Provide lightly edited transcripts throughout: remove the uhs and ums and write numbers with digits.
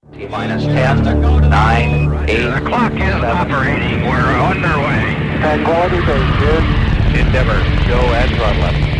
T-minus 10, 9, 8. The clock is 7. operating. We're underway. Tranquility Base here. Endeavor, go at throttle left.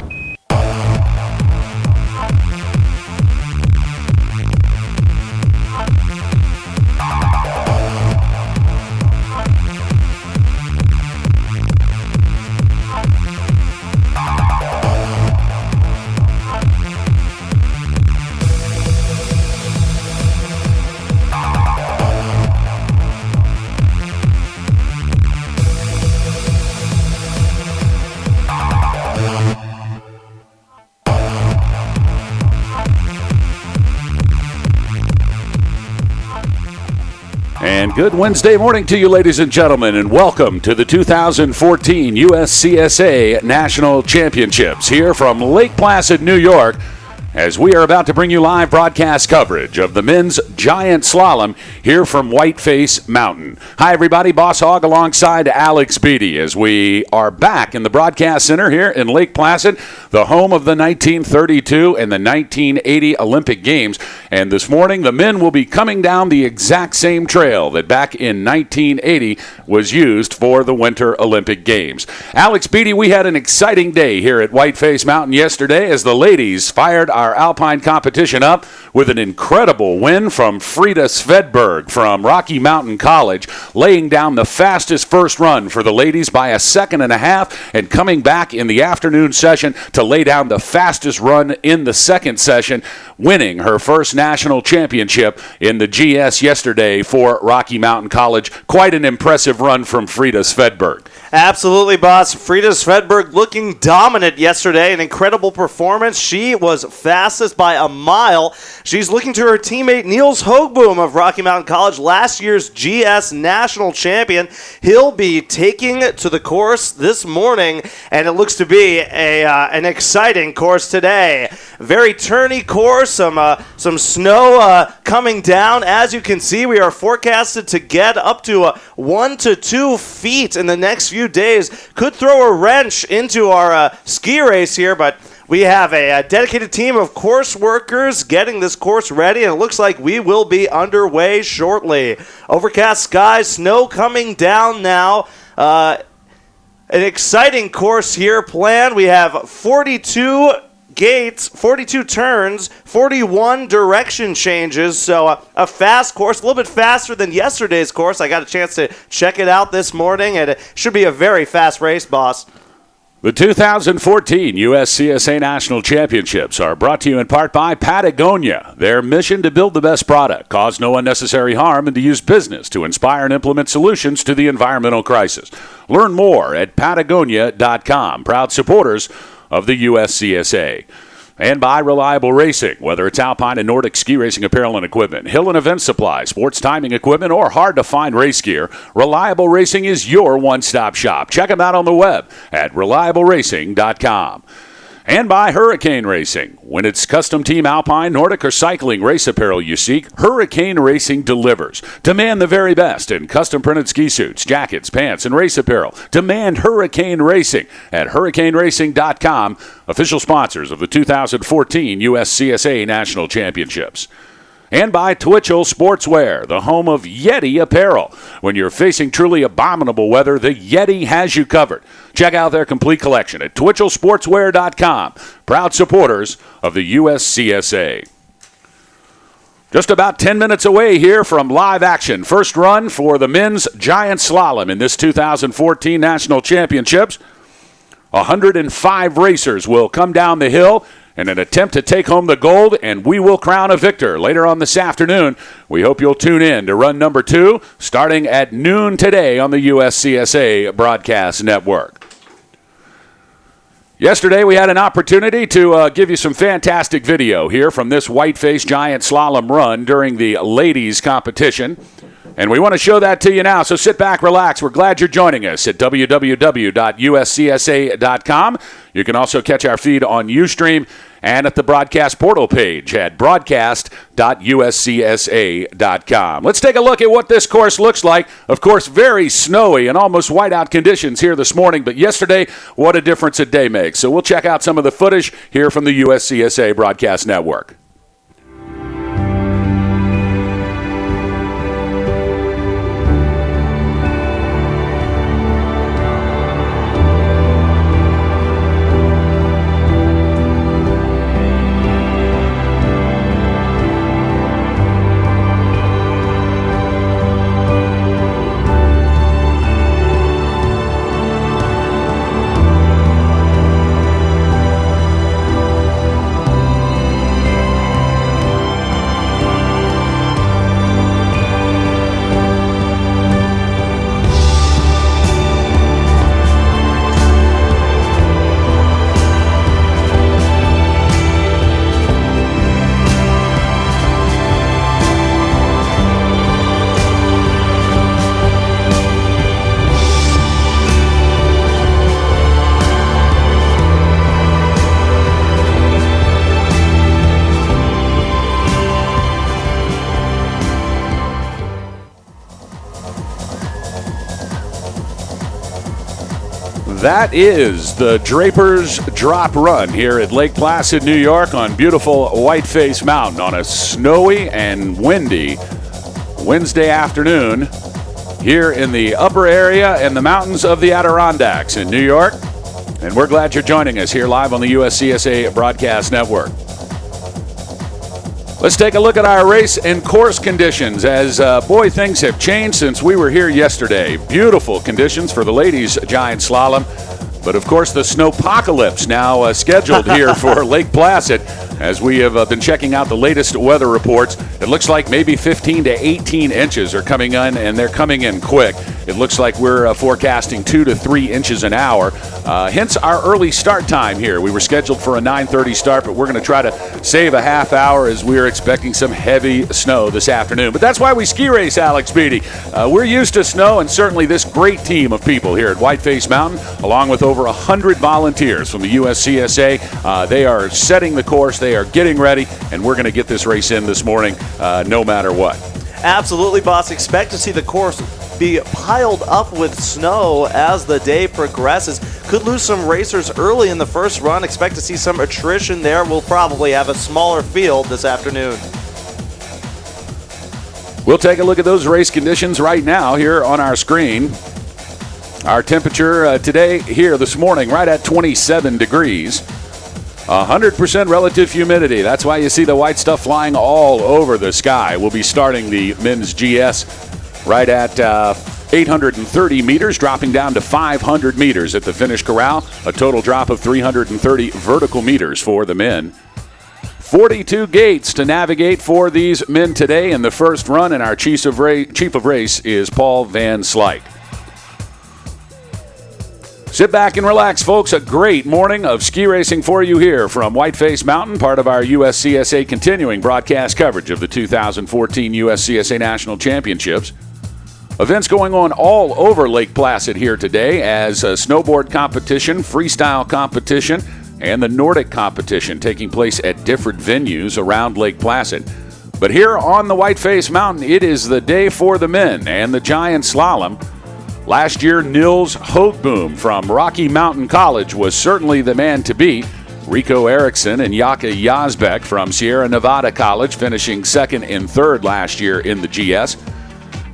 And good Wednesday morning to you, ladies and gentlemen, and welcome to the 2014 USCSA National Championships here from Lake Placid, New York, as we are about to bring you live broadcast coverage of the men's giant slalom here from Whiteface Mountain. Hi, everybody. Boss Hogg alongside Alex Beatty as we are back in the broadcast center here in Lake Placid, the home of the 1932 and the 1980 Olympic Games. And this morning, the men will be coming down the exact same trail that back in 1980 was used for the Winter Olympic Games. Alex Beatty, we had an exciting day here at Whiteface Mountain yesterday as the ladies fired our alpine competition up with an incredible win from Frida Svedberg from Rocky Mountain College, laying down the fastest first run for the ladies by a second and a half and coming back in the afternoon session to lay down the fastest run in the second session, winning her first national championship in the GS yesterday for Rocky Mountain College. Quite an impressive run from Frida Svedberg. Absolutely, boss. Frida Svedberg looking dominant yesterday. An incredible performance. She was fastest by a mile. She's looking to her teammate Niels Hoogboom of Rocky Mountain College, last year's GS national champion. He'll be taking to the course this morning, and it looks to be an exciting course today. Very turny course, some snow coming down. As you can see, we are forecasted to get up to 1 to 2 feet in the next few days. Could throw a wrench into our ski race here, but we have a dedicated team of course workers getting this course ready, and it looks like we will be underway shortly. Overcast skies, snow coming down now. An exciting course here planned. We have 42 gates, 42 turns, 41 direction changes, so a fast course, a little bit faster than yesterday's course. I got a chance to check it out this morning, and it should be a very fast race, boss. The 2014 USCSA National Championships are brought to you in part by Patagonia. Their mission to build the best product, cause no unnecessary harm, and to use business to inspire and implement solutions to the environmental crisis. Learn more at Patagonia.com. Proud supporters of the USCSA. And by Reliable Racing, whether it's alpine and Nordic ski racing apparel and equipment, hill and event supply, sports timing equipment, or hard-to-find race gear, Reliable Racing is your one-stop shop. Check them out on the web at ReliableRacing.com. And by Hurricane Racing. When it's custom team alpine, Nordic, or cycling race apparel you seek, Hurricane Racing delivers. Demand the very best in custom printed ski suits, jackets, pants, and race apparel. Demand Hurricane Racing at HurricaneRacing.com, official sponsors of the 2014 USCSA National Championships. And by Twitchell Sportswear, the home of Yeti apparel. When you're facing truly abominable weather, the Yeti has you covered. Check out their complete collection at TwitchellSportswear.com. Proud supporters of the USCSA. Just about 10 minutes away here from live action. First run for the men's giant slalom in this 2014 National Championships. 105 racers will come down the hill in an attempt to take home the gold, and we will crown a victor later on this afternoon. We hope you'll tune in to run number 2, starting at noon today on the USCSA Broadcast Network. Yesterday, we had an opportunity to give you some fantastic video here from this Whiteface Giant Slalom run during the ladies' competition. And we want to show that to you now, so sit back, relax. We're glad you're joining us at www.uscsa.com. You can also catch our feed on Ustream and at the broadcast portal page at broadcast.uscsa.com. Let's take a look at what this course looks like. Of course, very snowy and almost whiteout conditions here this morning, but yesterday, what a difference a day makes. So we'll check out some of the footage here from the USCSA Broadcast Network. That is the Draper's Drop Run here at Lake Placid, New York on beautiful Whiteface Mountain on a snowy and windy Wednesday afternoon here in the upper area and the mountains of the Adirondacks in New York. And we're glad you're joining us here live on the USCSA Broadcast Network. Let's take a look at our race and course conditions as, boy, things have changed since we were here yesterday. Beautiful conditions for the ladies' giant slalom. But, of course, the snowpocalypse now scheduled here for Lake Placid. As we have been checking out the latest weather reports, it looks like maybe 15 to 18 inches are coming in, and they're coming in quick. It looks like we're forecasting 2 to 3 inches an hour. Hence our early start time here. We were scheduled for a 9:30 start, but we're going to try to save a half hour as we are expecting some heavy snow this afternoon. But that's why we ski race, Alex Beatty. We're used to snow, and certainly this great team of people here at Whiteface Mountain, along with over 100 volunteers from the USCSA. They are setting the course. They are getting ready, and we're going to get this race in this morning no matter what. Absolutely, boss. Expect to see the course be piled up with snow as the day progresses. Could lose some racers early in the first run. Expect to see some attrition there. We'll probably have a smaller field this afternoon. We'll take a look at those race conditions right now here on our screen. Our temperature today here this morning right at 27 degrees. 100% relative humidity. That's why you see the white stuff flying all over the sky. We'll be starting the men's GS right at 830 meters, dropping down to 500 meters at the finish corral. A total drop of 330 vertical meters for the men. 42 gates to navigate for these men today in the first run, and our chief of race is Paul Van Slyke. Sit back and relax, folks. A great morning of ski racing for you here from Whiteface Mountain, part of our USCSA continuing broadcast coverage of the 2014 USCSA National Championships. Events going on all over Lake Placid here today as a snowboard competition, freestyle competition, and the Nordic competition taking place at different venues around Lake Placid. But here on the Whiteface Mountain, it is the day for the men and the giant slalom. Last year, Nils Hoogboom from Rocky Mountain College was certainly the man to beat. Rico Erickson and Jaka Yazbek from Sierra Nevada College finishing second and third last year in the GS.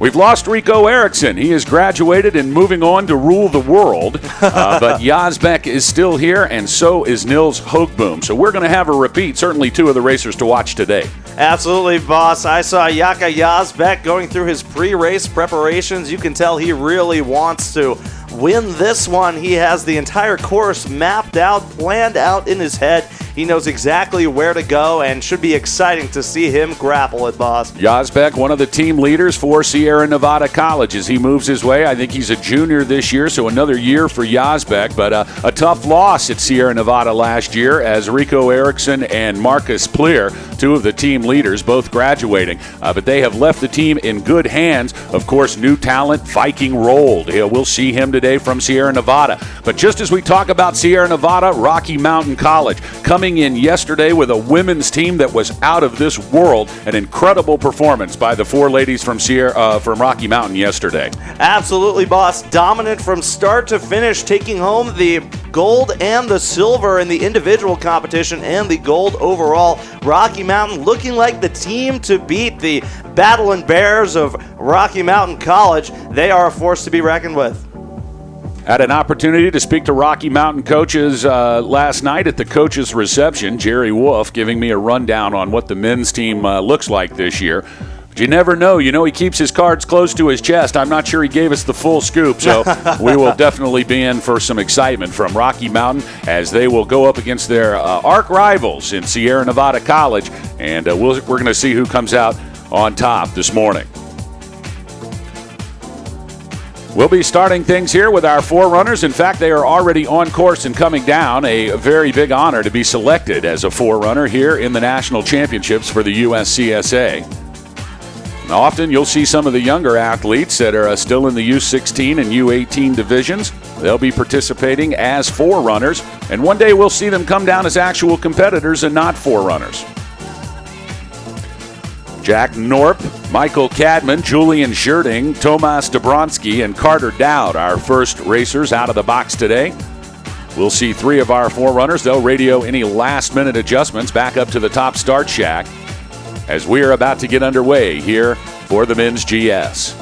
We've lost Rico Erickson. He has graduated and moving on to rule the world. But Yazbek is still here, and so is Nils Hoogboom. So we're going to have a repeat, certainly two of the racers to watch today. Absolutely, boss. I saw Jaka Yazbek going through his pre-race preparations. You can tell he really wants to win this one. He has the entire course mapped out, planned out in his head. He knows exactly where to go, and should be exciting to see him grapple it, boss. Yazbek, one of the team leaders for Sierra Nevada College as he moves his way. I think he's a junior this year, so another year for Yazbek, but a tough loss at Sierra Nevada last year as Rico Erickson and Marcus Pleer, two of the team leaders, both graduating. But they have left the team in good hands. Of course, new talent, Viking Rolled. We'll see him today from Sierra Nevada. But just as we talk about Sierra Nevada, Rocky Mountain College coming in yesterday with a women's team that was out of this world. An incredible performance by the four ladies from Rocky Mountain yesterday. Absolutely, boss. Dominant from start to finish, taking home the gold and the silver in the individual competition and the gold overall. Rocky Mountain looking like the team to beat. The Battling Bears of Rocky Mountain College. They are a force to be reckoned with. Had an opportunity to speak to Rocky Mountain coaches last night at the coaches' reception. Jerry Wolf giving me a rundown on what the men's team looks like this year. But you never know. You know, he keeps his cards close to his chest. I'm not sure he gave us the full scoop, so we will definitely be in for some excitement from Rocky Mountain as they will go up against their arch rivals in Sierra Nevada College, and we're going to see who comes out on top this morning. We'll be starting things here with our four runners. In fact, they are already on course and coming down. A very big honor to be selected as a forerunner here in the national championships for the USCSA. And often you'll see some of the younger athletes that are still in the U16 and U18 divisions. They'll be participating as forerunners, and one day we'll see them come down as actual competitors and not forerunners. Jack Norp, Michael Cadman, Julian Scherding, Tomas Dobronsky, and Carter Dowd, our first racers out of the box today. We'll see 3 of our 4 runners. They'll radio any last-minute adjustments back up to the top start shack as we are about to get underway here for the men's GS.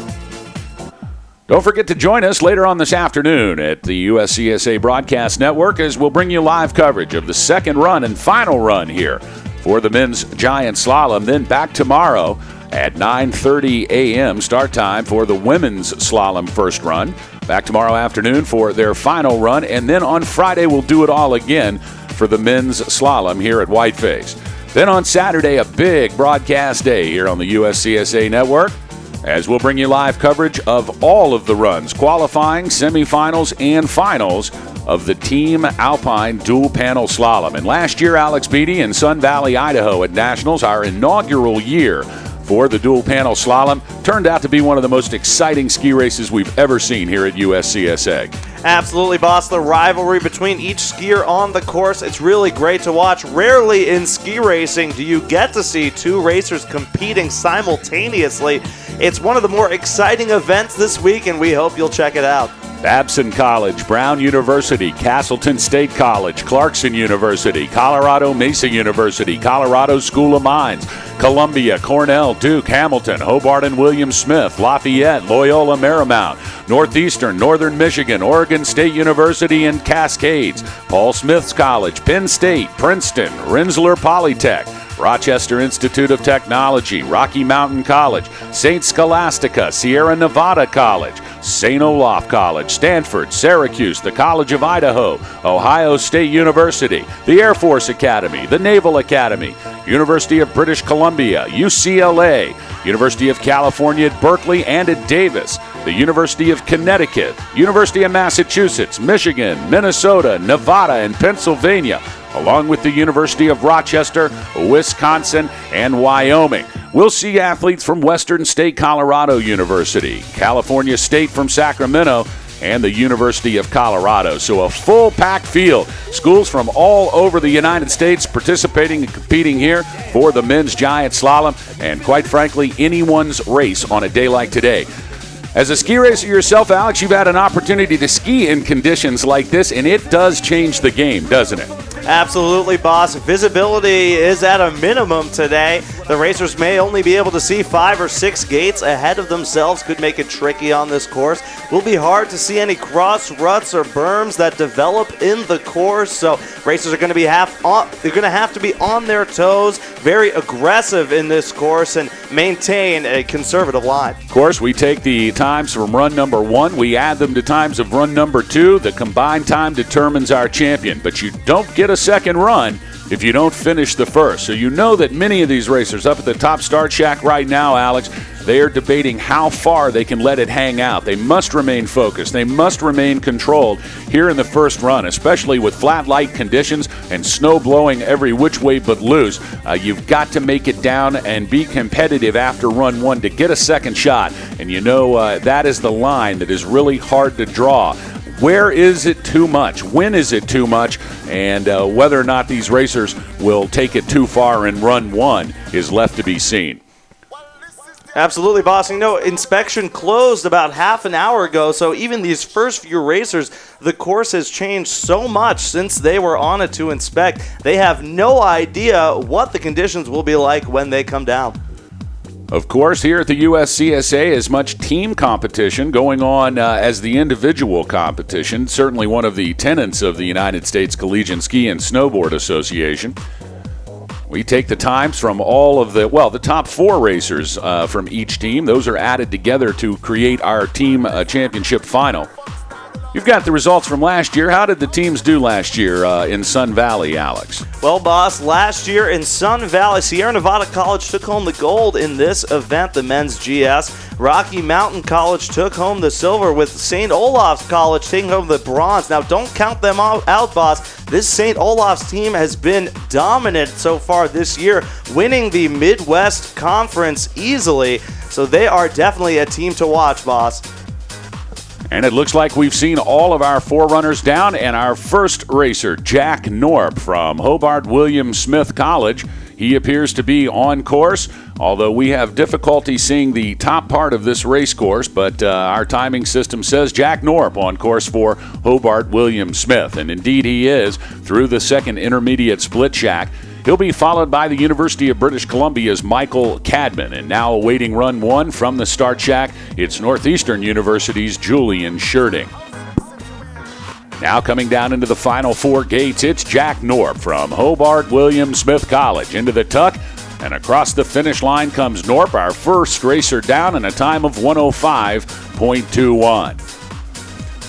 Don't forget to join us later on this afternoon at the USCSA Broadcast Network as we'll bring you live coverage of the second run and final run here for the men's giant slalom. Then back tomorrow at 9:30 a.m. start time for the women's slalom first run. Back tomorrow afternoon for their final run. And then on Friday, we'll do it all again for the men's slalom here at Whiteface. Then on Saturday, a big broadcast day here on the USCSA Network, as we'll bring you live coverage of all of the runs, qualifying, semifinals, and finals of the Team Alpine Dual Panel Slalom. And last year, Alex Beatty in Sun Valley, Idaho at Nationals, our inaugural year for the Dual Panel Slalom, turned out to be one of the most exciting ski races we've ever seen here at USCSA. Absolutely, boss. The rivalry between each skier on the course, it's really great to watch. Rarely in ski racing do you get to see 2 racers competing simultaneously. It's one of the more exciting events this week, and we hope you'll check it out. Babson College, Brown University, Castleton State College, Clarkson University, Colorado Mesa University, Colorado School of Mines, Columbia, Cornell, Duke, Hamilton, Hobart and William Smith, Lafayette, Loyola Marymount, Northeastern, Northern Michigan, Oregon State University and Cascades, Paul Smith's College, Penn State, Princeton, Rensselaer Polytech, Rochester Institute of Technology, Rocky Mountain College, St. Scholastica, Sierra Nevada College, St. Olaf College, Stanford, Syracuse, the College of Idaho, Ohio State University, the Air Force Academy, the Naval Academy, University of British Columbia, UCLA, University of California at Berkeley and at Davis, the University of Connecticut, University of Massachusetts, Michigan, Minnesota, Nevada, and Pennsylvania, along with the University of Rochester, Wisconsin, and Wyoming. We'll see athletes from Western State Colorado University, California State from Sacramento, and the University of Colorado. So a full-packed field. Schools from all over the United States participating and competing here for the men's giant slalom, and quite frankly, anyone's race on a day like today. As a ski racer yourself, Alex, you've had an opportunity to ski in conditions like this, and it does change the game, doesn't it? Absolutely, boss. Visibility is at a minimum today. The racers may only be able to see 5 or 6 gates ahead of themselves. Could make it tricky on this course. Will be hard to see any cross ruts or berms that develop in the course. So racers are going to be have to be on their toes, very aggressive in this course, and maintain a conservative line. Of course, we take the times from run number 1, we add them to times of run number 2. The combined time determines our champion, but you don't get a second run if you don't finish the first. So you know that many of these racers up at the top start shack right now, Alex, they are debating how far they can let it hang out. They must remain focused. They must remain controlled here in the first run, especially with flat light conditions and snow blowing every which way but loose. You've got to make it down and be competitive after run 1 to get a second shot. And you know that is the line that is really hard to draw. Where is it too much? When is it too much? And whether or not these racers will take it too far in run 1 is left to be seen. Absolutely, boss. You know, inspection closed about half an hour ago, so even these first few racers, the course has changed so much since they were on it to inspect. They have no idea what the conditions will be like when they come down. Of course, here at the USCSA, as much team competition going on as the individual competition, certainly one of the tenets of the United States Collegiate Ski and Snowboard Association. We take the times from all of the top 4 racers from each team. Those are added together to create our team championship final. You've got the results from last year. How did the teams do last year in Sun Valley, Alex? Well, boss, last year in Sun Valley, Sierra Nevada College took home the gold in this event, the men's GS. Rocky Mountain College took home the silver, with St. Olaf's College taking home the bronze. Now, don't count them out, boss. This St. Olaf's team has been dominant so far this year, winning the Midwest Conference easily. So they are definitely a team to watch, boss. And it looks like we've seen all of our 4 runners down, and our first racer, Jack Norp from Hobart William Smith College. He appears to be on course, although we have difficulty seeing the top part of this race course, but our timing system says Jack Norp on course for Hobart William Smith, and indeed he is through the second intermediate split shack. He'll be followed by the University of British Columbia's Michael Cadman, and now awaiting run 1 from the start shack, it's Northeastern University's Julian Sherding. Now coming down into the final 4 gates, it's Jack Norp from Hobart William Smith College into the tuck, and across the finish line comes Norp, our first racer down, in a time of 105.21.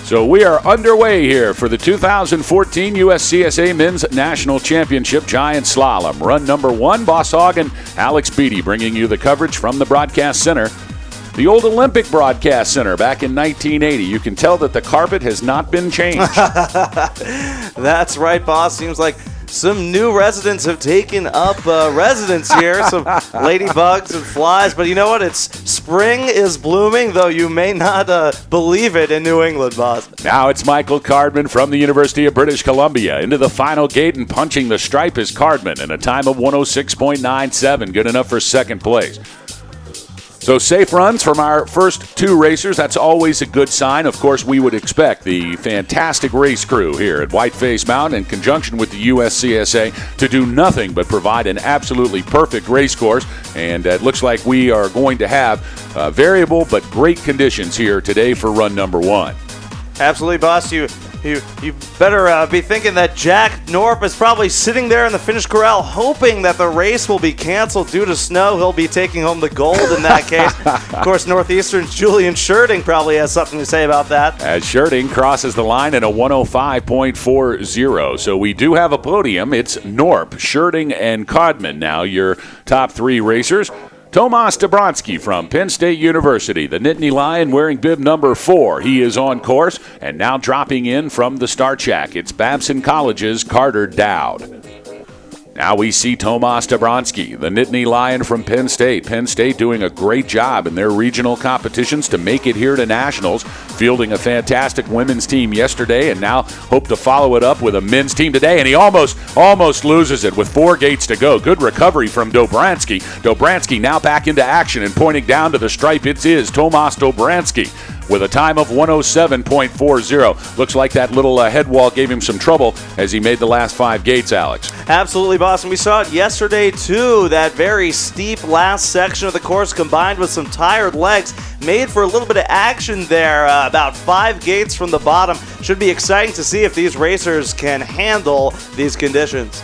So we are underway here for the 2014 USCSA Men's National Championship Giant Slalom. Run number 1, Boss Hogg and Alex Beatty bringing you the coverage from the broadcast center. The old Olympic Broadcast Center back in 1980. You can tell that the carpet has not been changed. That's right, boss. Seems like some new residents have taken up residence here. Some ladybugs and flies. But you know what? It's spring is blooming, though you may not believe it in New England, boss. Now it's Michael Cardman from the University of British Columbia. Into the final gate and punching the stripe is Cardman in a time of 106.97. Good enough for second place. So safe runs from our first 2 racers. That's always a good sign. Of course, we would expect the fantastic race crew here at Whiteface Mountain in conjunction with the USCSA to do nothing but provide an absolutely perfect race course. And it looks like we are going to have variable but great conditions here today for run number 1. Absolutely, boss. You better be thinking that Jack Norp is probably sitting there in the finish corral hoping that the race will be canceled due to snow. He'll be taking home the gold in that case. Of course, Northeastern's Julian Sherding probably has something to say about that. As Sherding crosses the line in a 105.40. So we do have a podium. It's Norp, Sherding, and Codman now your top 3 racers. Tomas Dobronsky from Penn State University, the Nittany Lion wearing bib number 4. He is on course and now dropping in from the start shack. It's Babson College's Carter Dowd. Now we see Tomas Dobronsky, the Nittany Lion from Penn State. Penn State doing a great job in their regional competitions to make it here to nationals, fielding a fantastic women's team yesterday and now hope to follow it up with a men's team today. And he almost loses it with 4 gates to go. Good recovery from Dobronsky. Dobronsky now back into action and pointing down to the stripe. It is Tomas Dobronsky with a time of 107.40. Looks like that little head wall gave him some trouble as he made the last 5 gates, Alex. Absolutely, boss. And we saw it yesterday, too. That very steep last section of the course combined with some tired legs made for a little bit of action there. About 5 gates from the bottom. Should be exciting to see if these racers can handle these conditions.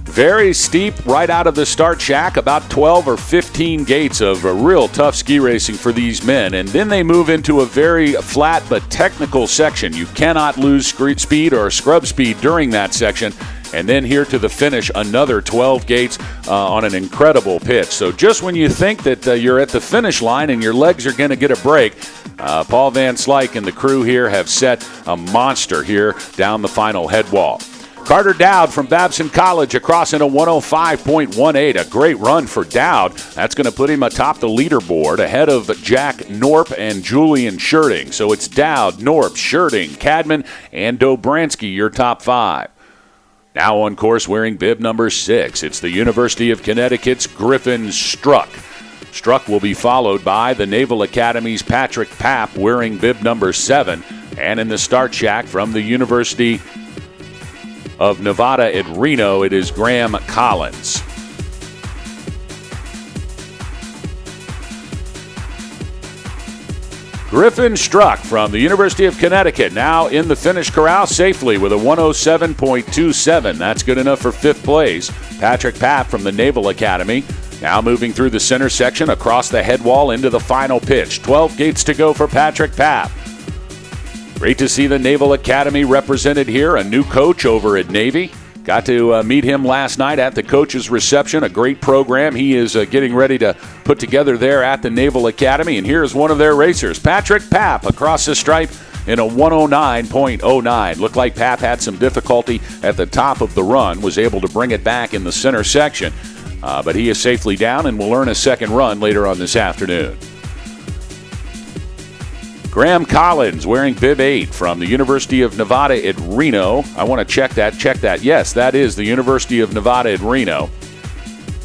Very steep right out of the start shack, about 12 or 15 gates of real tough ski racing for these men. And then they move into a very flat but technical section. You cannot lose speed or scrub speed during that section. And then here to the finish, another 12 gates on an incredible pitch. So just when you think that you're at the finish line and your legs are going to get a break, Paul Van Slyke and the crew here have set a monster here down the final head wall. Carter Dowd from Babson College across in a 105.18. A great run for Dowd. That's going to put him atop the leaderboard ahead of Jack Norp and Julian Sherding. So it's Dowd, Norp, Sherding, Cadman, and Dobronsky, your top 5. Now on course wearing bib number 6. It's the University of Connecticut's Griffin Struck. Struck will be followed by the Naval Academy's Patrick Papp wearing bib number 7. And in the start shack from the University of Nevada at Reno, it is Graham Collins. Griffin Struck from the University of Connecticut now in the finish corral safely with a 107.27. That's good enough for 5th place. Patrick Papp from the Naval Academy now moving through the center section across the head wall into the final pitch. 12 gates to go for Patrick Papp. Great to see the Naval Academy represented here, a new coach over at Navy. Got to meet him last night at the coach's reception, a great program he is getting ready to put together there at the Naval Academy. And here's one of their racers, Patrick Papp, across the stripe in a 109.09. Looked like Papp had some difficulty at the top of the run, was able to bring it back in the center section. But he is safely down and will earn a second run later on this afternoon. Graham Collins wearing bib 8 from the University of Nevada at Reno. I want to check that. Yes, that is the University of Nevada at Reno.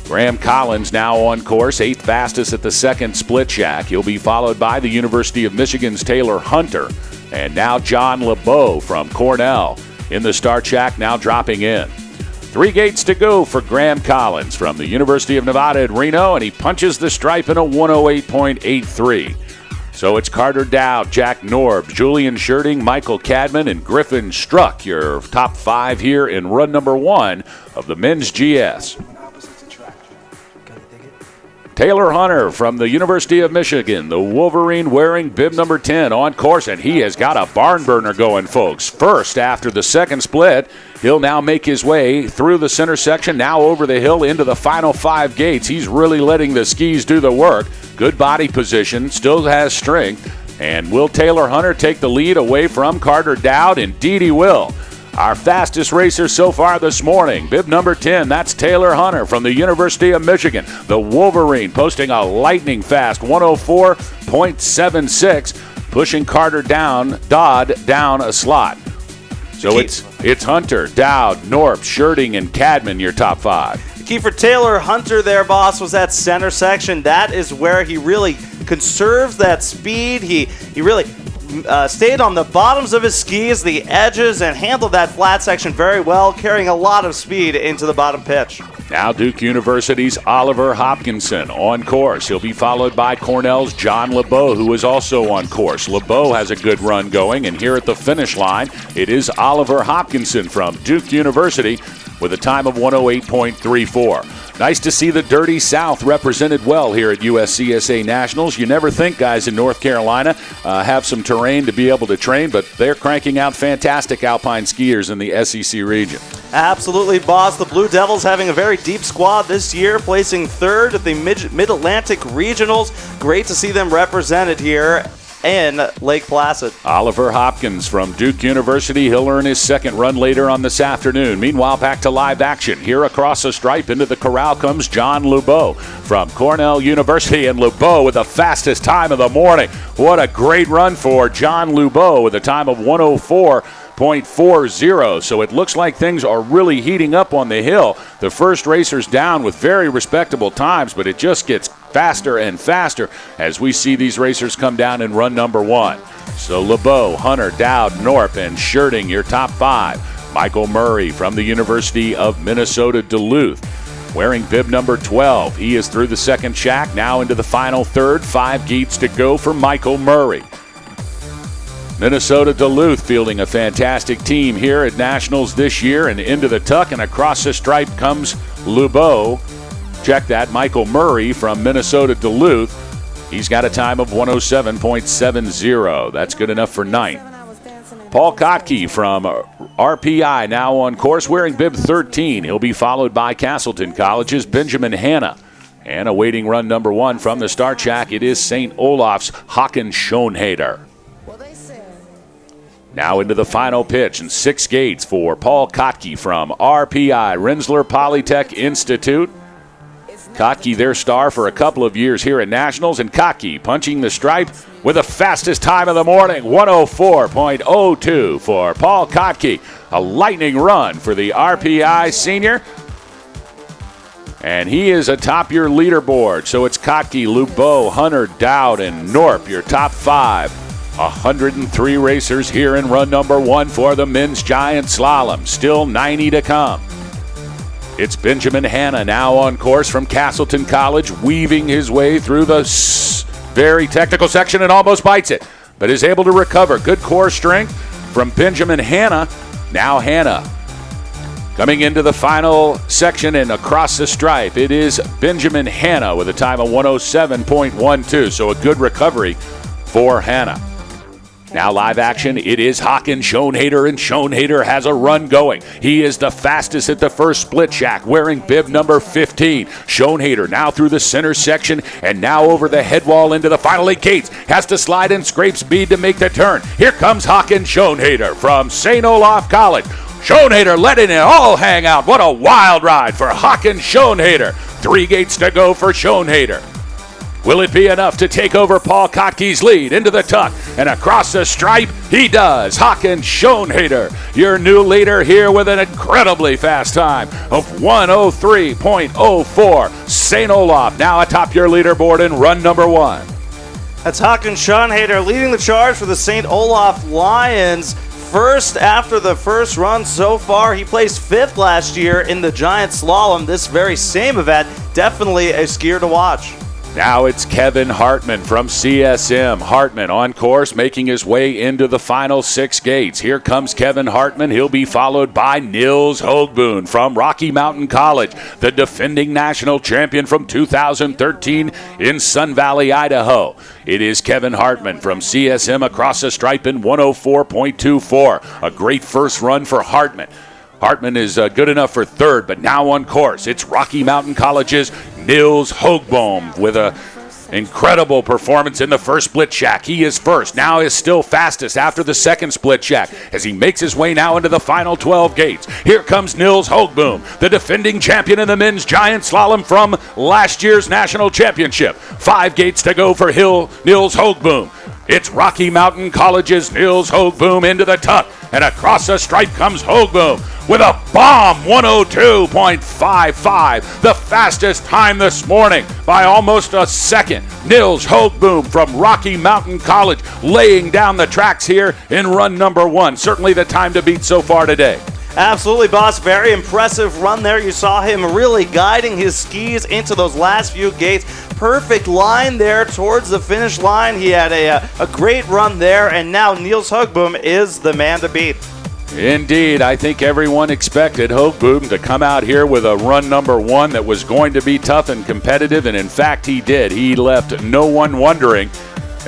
Graham Collins now on course, 8th fastest at the second split shack. He'll be followed by the University of Michigan's Taylor Hunter. And now John LeBeau from Cornell in the start shack, now dropping in. 3 gates to go for Graham Collins from the University of Nevada at Reno, and he punches the stripe in a 108.83. So it's Carter Dowd, Jack Norbs, Julian Scherting, Michael Cadman, and Griffin Struck, your top 5 here in run number 1 of the men's GS. Taylor Hunter from the University of Michigan, the Wolverine wearing bib number 10 on course, and he has got a barn burner going, folks. First, after the second split, he'll now make his way through the center section, now over the hill into the final 5 gates. He's really letting the skis do the work. Good body position, still has strength. And will Taylor Hunter take the lead away from Carter Dowd? Indeed he will. Our fastest racer so far this morning, bib number 10, that's Taylor Hunter from the University of Michigan. The Wolverine posting a lightning fast 104.76, pushing Carter Dodd down a slot. So it's Hunter, Dowd, Norp, Scherting, and Cadman, your top 5. The key for Taylor Hunter there, boss, was that center section. That is where he really conserves that speed. He really stayed on the bottoms of his skis, the edges, and handled that flat section very well, carrying a lot of speed into the bottom pitch. Now Duke University's Oliver Hopkinson on course. He'll be followed by Cornell's John LeBeau, who is also on course. LeBeau has a good run going, and here at the finish line, it is Oliver Hopkinson from Duke University with a time of 108.34. Nice to see the Dirty South represented well here at USCSA Nationals. You never think guys in North Carolina have some terrain to be able to train, but they're cranking out fantastic alpine skiers in the SEC region. Absolutely, boss. The Blue Devils having a very deep squad this year, placing 3rd at the Mid-Atlantic Regionals. Great to see them represented here in Lake Placid. Oliver Hopkins from Duke University. He'll earn his second run later on this afternoon. Meanwhile, back to live action. Here across the stripe into the corral comes John LeBeau from Cornell University, and LeBeau with the fastest time of the morning. What a great run for John LeBeau with a time of 104.40. So it looks like things are really heating up on the hill. The first racer's down with very respectable times, but it just gets faster and faster as we see these racers come down in run number 1. So LeBeau, Hunter, Dowd, Norp, and Scherting, your top 5. Michael Murray from the University of Minnesota Duluth, wearing bib number 12. He is through the second shack, now into the final third. 5 gates to go for Michael Murray. Minnesota Duluth fielding a fantastic team here at Nationals this year, and into the tuck and across the stripe comes LeBeau. Check that, Michael Murray from Minnesota Duluth. He's got a time of 107.70. That's good enough for 9th. Paul Kotke from RPI now on course, wearing bib 13. He'll be followed by Castleton College's Benjamin Hanna. And awaiting run number 1 from the start shack, it is St. Olaf's Håkan Schoenheder. Now into the final pitch and 6 gates for Paul Kotke from RPI, Rensselaer Polytech Institute. Kotke, their star for a couple of years here at Nationals, and Kotke punching the stripe with the fastest time of the morning, 104.02 for Paul Kotke. A lightning run for the RPI senior. And he is atop your leaderboard. So it's Kotke, LeBeau, Hunter, Dowd, and Norp, your top 5. 103 racers here in run number 1 for the men's giant slalom. Still 90 to come. It's Benjamin Hanna now on course from Castleton College, weaving his way through the very technical section and almost bites it, but is able to recover. Good core strength from Benjamin Hanna. Now Hanna coming into the final section and across the stripe. It is Benjamin Hanna with a time of 107.12, so a good recovery for Hanna. Now live action, it is Håkan Schoenheder, and Schoenheder has a run going. He is the fastest at the first split shack, wearing bib number 15. Schoenheder now through the center section and now over the head wall into the final 8 gates. Has to slide and scrape speed to make the turn. Here comes Håkan Schoenheder from St. Olaf College. Schoenheder letting it all hang out. What a wild ride for Håkan Schoenheder. 3 gates to go for Schoenheder. Will it be enough to take over Paul Kotke's lead into the tuck and across the stripe? He does. Hakan Schoenheder, your new leader here with an incredibly fast time of 1:03.04. St. Olaf now atop your leaderboard in run number 1. That's Hakan Schoenheder leading the charge for the St. Olaf Lions. First after the first run so far. He placed 5th last year in the Giant Slalom. This very same event, definitely a skier to watch. Now it's Kevin Hartman from CSM. Hartman on course, making his way into the final 6 gates. Here comes Kevin Hartman. He'll be followed by Nils Hogboon from Rocky Mountain College, the defending national champion from 2013 in Sun Valley, Idaho. It is Kevin Hartman from CSM across the stripe in 1:04.24. A great first run for Hartman. Hartman is good enough for 3rd, but now on course, it's Rocky Mountain College's Nils Hogboom with an incredible performance in the first split shack. He is first, now is still fastest after the second split shack as he makes his way now into the final 12 gates. Here comes Nils Hogboom, the defending champion in the men's giant slalom from last year's national championship. 5 gates to go for Nils Hogboom. It's Rocky Mountain College's Nils Hogboom into the tuck, and across the stripe comes Hogboom with a bomb 1:02.55, the fastest time this morning by almost a second. Nils Hogboom from Rocky Mountain College laying down the tracks here in run number 1. Certainly the time to beat so far today. Absolutely, boss. Very impressive run there. You saw him really guiding his skis into those last few gates. Perfect line there towards the finish line. He had a great run there, and now Nils Hogboom is the man to beat. Indeed, I think everyone expected Hogboom to come out here with a run number 1 that was going to be tough and competitive, and in fact he did. He left no one wondering.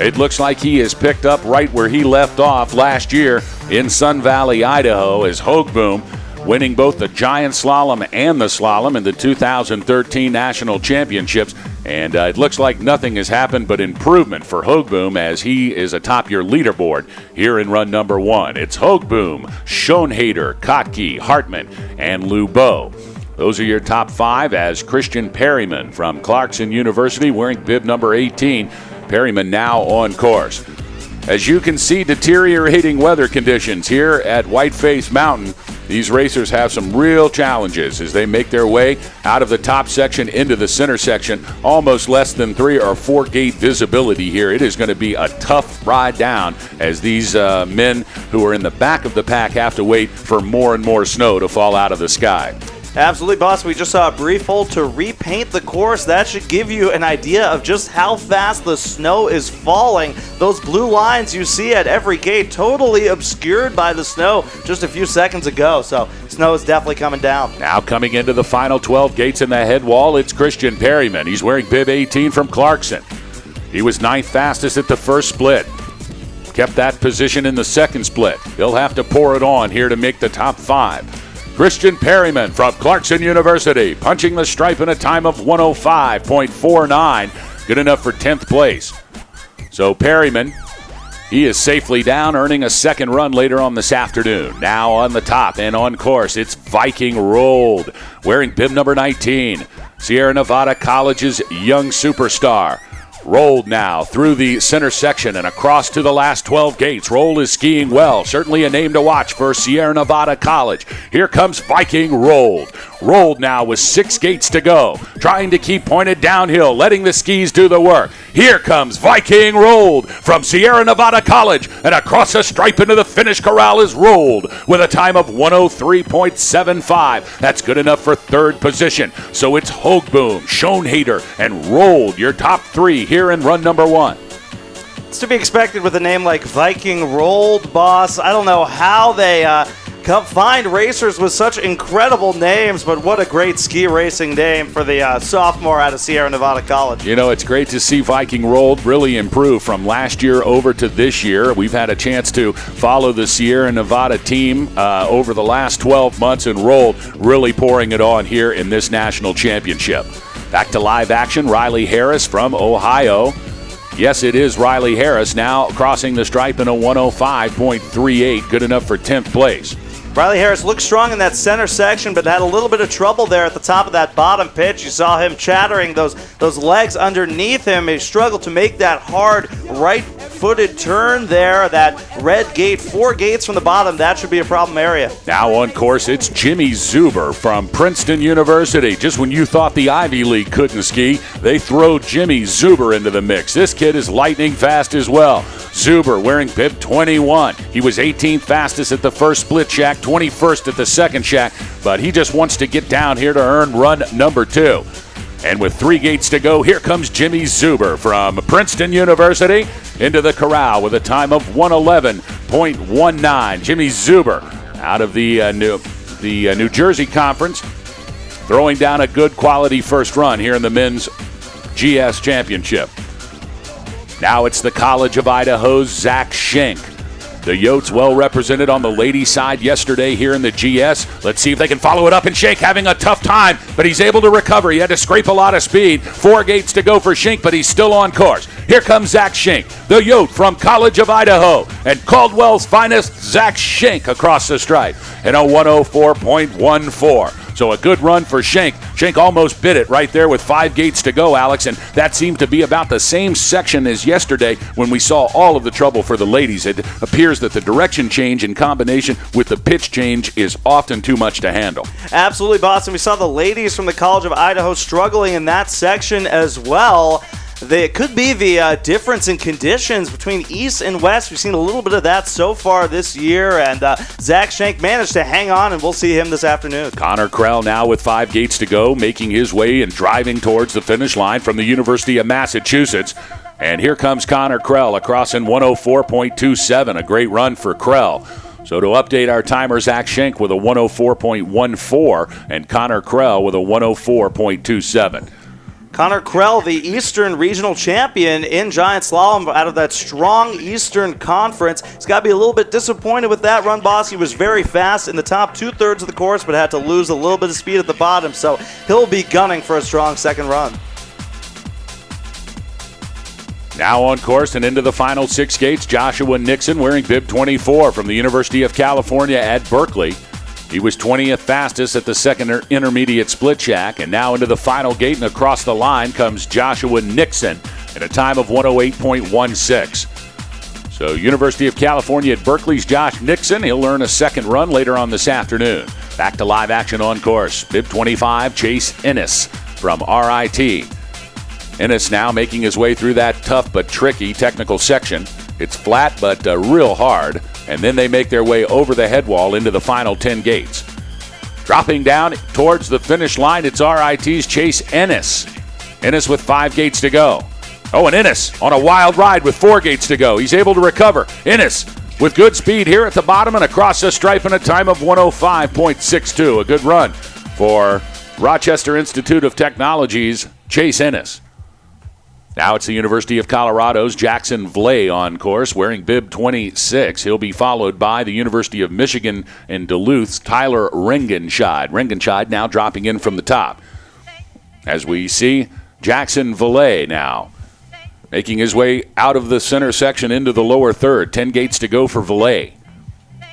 It looks like he is picked up right where he left off last year in Sun Valley, Idaho, as Hogboom winning both the giant slalom and the slalom in the 2013 national championships. And it looks like nothing has happened but improvement for Hogboom as he is atop your leaderboard here in run number 1. It's Hogboom, Schoenheder, Kotke, Hartman, and Lubeau. Those are your top 5 as Christian Perryman from Clarkson University wearing bib number 18. Perryman now on course. As you can see, deteriorating weather conditions here at Whiteface Mountain. These racers have some real challenges as they make their way out of the top section into the center section. Almost less than 3 or 4 gate visibility here. It is going to be a tough ride down as these men who are in the back of the pack have to wait for more and more snow to fall out of the sky. Absolutely, boss. We just saw a brief hold to repaint the course. That should give you an idea of just how fast the snow is falling. Those blue lines you see at every gate totally obscured by the snow just a few seconds ago. So snow is definitely coming down. Now coming into the final 12 gates in the head wall, it's Christian Perryman. He's wearing bib 18 from Clarkson. He was 9th fastest at the first split. Kept that position in the second split. He'll have to pour it on here to make the top 5. Christian Perryman from Clarkson University, punching the stripe in a time of 1:05.49, good enough for 10th place. So Perryman, he is safely down, earning a second run later on this afternoon. Now on the top and on course, it's Viking Rold, wearing bib number 19, Sierra Nevada College's young superstar. Rolled now through the center section and across to the last 12 gates. Roll is skiing well. Certainly a name to watch for Sierra Nevada College. Here comes Viking Rolled. Rolled now with 6 gates to go. Trying to keep pointed downhill, letting the skis do the work. Here comes Viking Rolled from Sierra Nevada College. And across the stripe into the finish corral is Rolled with a time of 1:03.75. That's good enough for 3rd position. So it's Hogboom, Schoenheder, and Rolled, your top 3 here in run number 1. It's to be expected with a name like Viking Rolled, boss. I don't know how they find racers with such incredible names, but what a great ski racing name for the sophomore out of Sierra Nevada College. You know, it's great to see Viking Rolled really improve from last year over to this year. We've had a chance to follow the Sierra Nevada team over the last 12 months, and Rolled really pouring it on here in this national championship. Back to live action, Riley Harris from Ohio. Yes, it is Riley Harris now crossing the stripe in a 1:05.38, good enough for 10th place. Riley Harris looked strong in that center section, but had a little bit of trouble there at the top of that bottom pitch. You saw him chattering those legs underneath him. He struggled to make that hard right-footed turn there. That red gate, 4 gates from the bottom, that should be a problem area. Now on course, it's Jimmy Zuber from Princeton University. Just when you thought the Ivy League couldn't ski, they throw Jimmy Zuber into the mix. This kid is lightning fast as well. Zuber wearing bib 21. He was 18th fastest at the first split shack, 21st at the second shack, but he just wants to get down here to earn run number 2. And with 3 gates to go, here comes Jimmy Zuber from Princeton University into the corral with a time of 111.19. Jimmy Zuber out of the New Jersey Conference, throwing down a good quality first run here in the men's GS Championship. Now it's the College of Idaho's Zach Schenk. The Yotes well represented on the ladies' side yesterday here in the GS. Let's see if they can follow it up. And Schenk having a tough time, but he's able to recover. He had to scrape a lot of speed. 4 gates to go for Schenk, but he's still on course. Here comes Zach Schenk, the Yote from College of Idaho. And Caldwell's finest, Zach Schenk across the stripe in a 104.14. So a good run for Schenk. Schenk almost bit it right there with 5 gates to go, Alex, and that seemed to be about the same section as yesterday when we saw all of the trouble for the ladies. It appears that the direction change in combination with the pitch change is often too much to handle. Absolutely, Boston. We saw the ladies from the College of Idaho struggling in that section as well. It could be the difference in conditions between East and West. We've seen a little bit of that so far this year, and Zach Schenk managed to hang on, and we'll see him this afternoon. Connor Krell now with 5 gates to go, making his way and driving towards the finish line from the University of Massachusetts. And here comes Connor Krell across in 104.27, a great run for Krell. So to update our timer, Zach Schenk with a 104.14 and Connor Krell with a 104.27. Connor Krell, the Eastern Regional Champion in Giant Slalom out of that strong Eastern Conference. He's got to be a little bit disappointed with that run, boss. He was very fast in the top 2/3 of the course, but had to lose a little bit of speed at the bottom, so he'll be gunning for a strong second run. Now on course and into the final 6 gates, Joshua Nixon wearing bib 24 from the University of California at Berkeley. He was 20th fastest at the second intermediate split shack, and now into the final gate and across the line comes Joshua Nixon at a time of 108.16. So University of California at Berkeley's Josh Nixon. He'll earn a second run later on this afternoon. Back to live action on course. Bib 25, Chase Ennis from RIT. Ennis now making his way through that tough but tricky technical section. It's flat but real hard. And then they make their way over the head wall into the final 10 gates. Dropping down towards the finish line, it's RIT's Chase Ennis. Ennis with 5 gates to go. Oh, and Ennis on a wild ride with 4 gates to go. He's able to recover. Ennis with good speed here at the bottom and across the stripe in a time of 105.62. A good run for Rochester Institute of Technology's Chase Ennis. Now it's the University of Colorado's Jackson Vlay on course, wearing bib 26. He'll be followed by the University of Michigan in Duluth's Tyler Rengenscheid. Rengenscheid now dropping in from the top. As we see Jackson Vlay now making his way out of the center section into the lower third. 10 gates to go for Vlay.